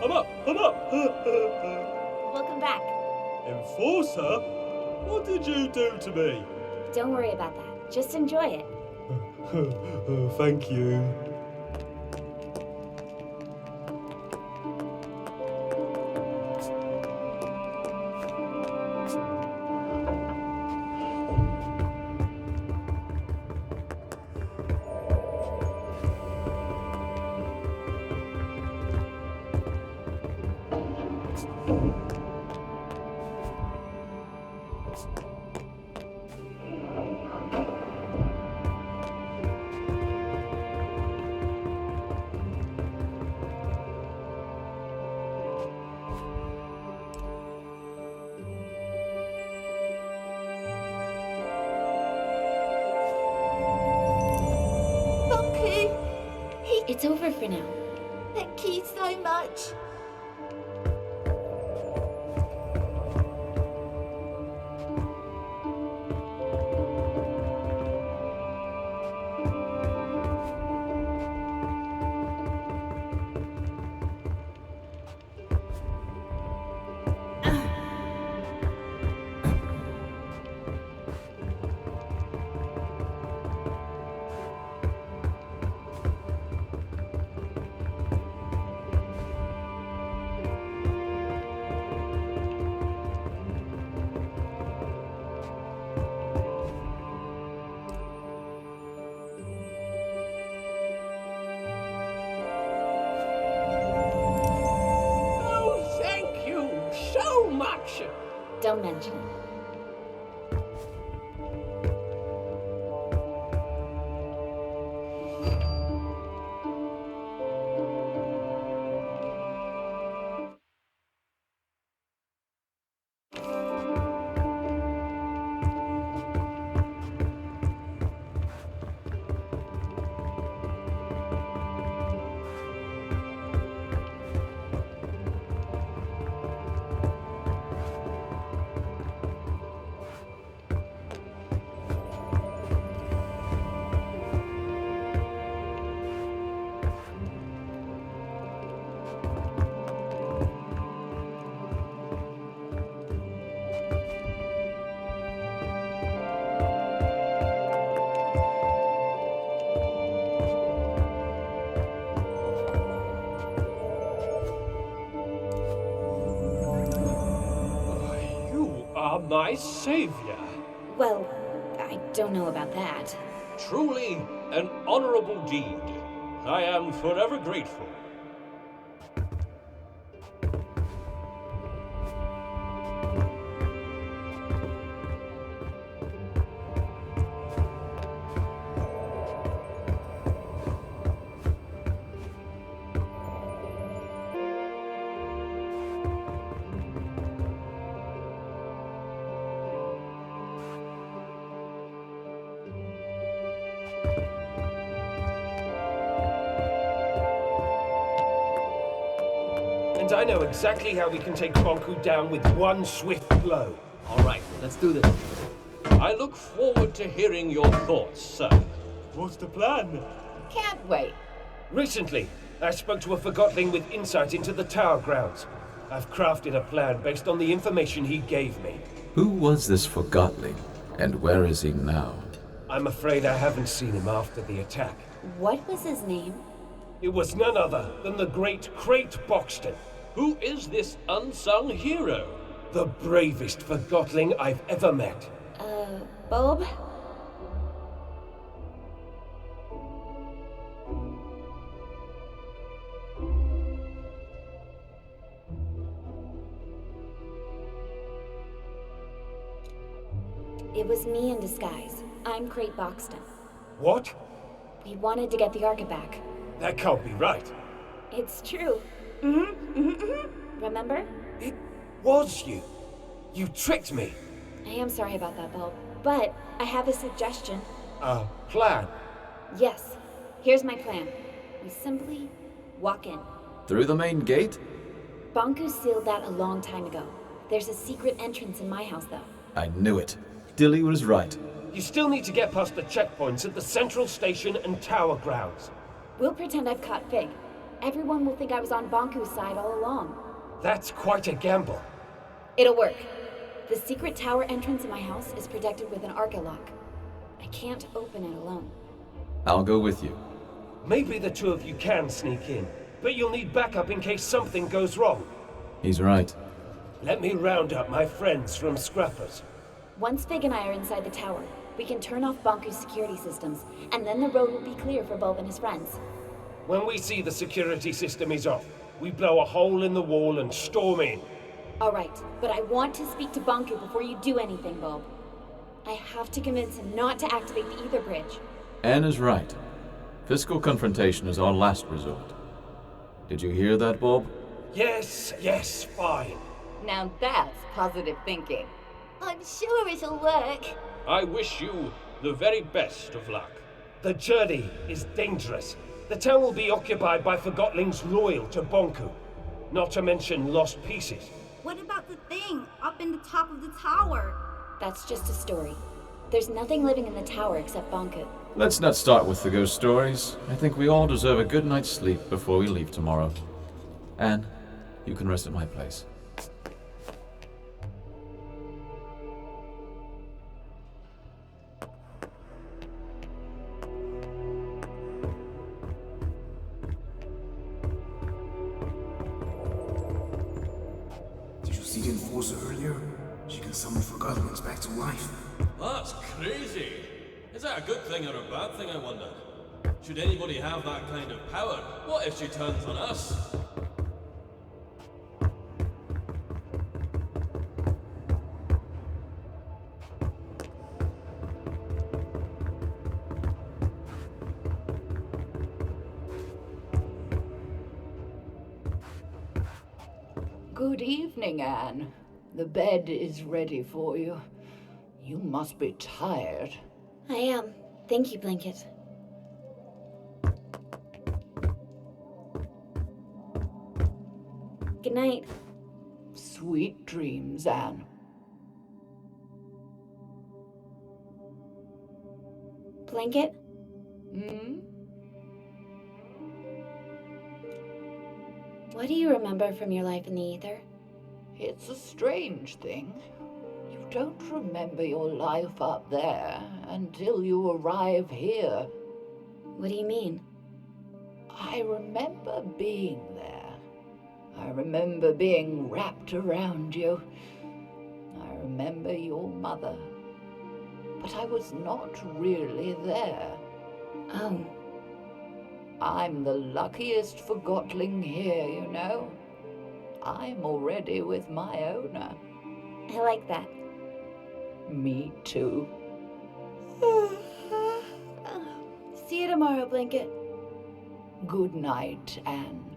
I'm up! I'm up! Welcome back. Enforcer? What did you do to me? Don't worry about that. Just enjoy it. Thank you. It's over for now. Thank you so much. Don't mention it. My savior. Well, I don't know about that. Truly an honorable deed. I am forever grateful. And I know exactly how we can take Bonku down with one swift blow. All right, let's do this. I look forward to hearing your thoughts, sir. What's the plan? Can't wait. Recently, I spoke to a Forgotling with insight into the tower grounds. I've crafted a plan based on the information he gave me. Who was this Forgotling, and where is he now? I'm afraid I haven't seen him after the attack. What was his name? It was none other than the great Crate Boxton. Who is this unsung hero? The bravest Forgotling I've ever met. Bulb? It was me in disguise. I'm Crate Boxton. What? We wanted to get the Arca back. That can't be right. It's true. Remember? It was you. You tricked me. I am sorry about that, Bulb. But I have a suggestion. A plan? Yes. Here's my plan. We simply walk in. Through the main gate? Bonku sealed that a long time ago. There's a secret entrance in my house, though. I knew it. Dilly was right. You still need to get past the checkpoints at the central station and tower grounds. We'll pretend I've caught Fig. Everyone will think I was on Bonku's side all along. That's quite a gamble. It'll work. The secret tower entrance in my house is protected with an Arca lock. I can't open it alone. I'll go with you. Maybe the two of you can sneak in, but you'll need backup in case something goes wrong. He's right. Let me round up my friends from Scrappers. Once Fig and I are inside the tower, we can turn off Bonku's security systems, and then the road will be clear for Bulb and his friends. When we see the security system is off, we blow a hole in the wall and storm in. All right, but I want to speak to Bonku before you do anything, Bulb. I have to convince him not to activate the ether bridge. Anne is right. Physical confrontation is our last resort. Did you hear that, Bob? Yes, fine. Now that's positive thinking. I'm sure it'll work. I wish you the very best of luck. The journey is dangerous. The town will be occupied by Forgotlings loyal to Bonku, not to mention lost pieces. What about the thing up in the top of the tower? That's just a story. There's nothing living in the tower except Bonku. Let's not start with the ghost stories. I think we all deserve a good night's sleep before we leave tomorrow. Anne, you can rest at my place. Did you see the Enforcer earlier? She can summon Forgottlings back to life. That's crazy. Is that a good thing or a bad thing, I wonder? Should anybody have that kind of power? What if she turns on us? Good evening, Anne. The bed is ready for you. You must be tired. I am. Thank you, Blanket. Good night. Sweet dreams, Anne. Blanket? Hmm? What do you remember from your life in the ether? It's a strange thing. You don't remember your life up there until you arrive here. What do you mean? I remember being there. I remember being wrapped around you. I remember your mother. But I was not really there. Oh. I'm the luckiest Forgotling here, you know. I'm already with my owner. I like that. Me too. See you tomorrow, Blanket. Good night, Anne.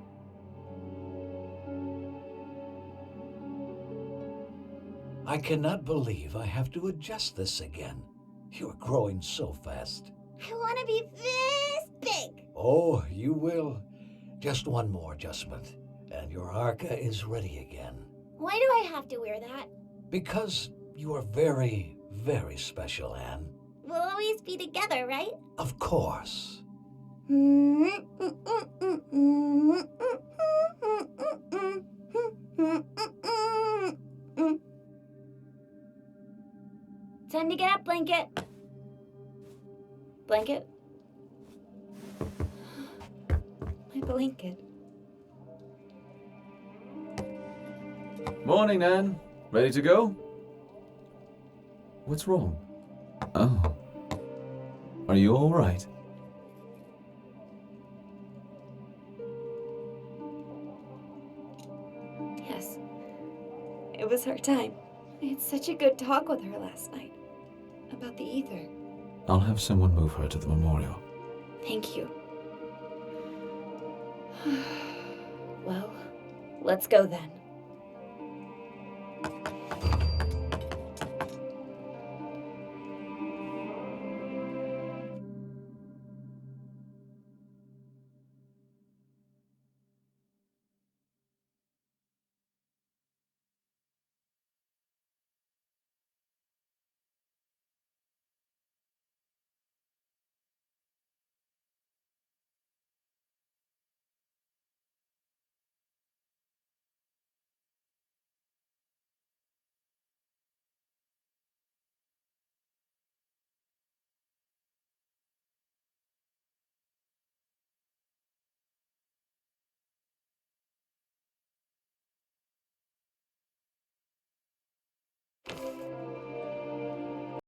I cannot believe I have to adjust this again. You're growing so fast. I want to be this big. Oh, you will. Just one more adjustment, and your Arca is ready again. Why do I have to wear that? Because you are very, very special, Anne. We'll always be together, right? Of course. Time to get up, Blanket. Blanket? My blanket. Morning, Nan. Ready to go? What's wrong? Oh. Are you all right? Yes. It was her time. I had such a good talk with her last night. About the ether. I'll have someone move her to the memorial. Thank you. Well, let's go then.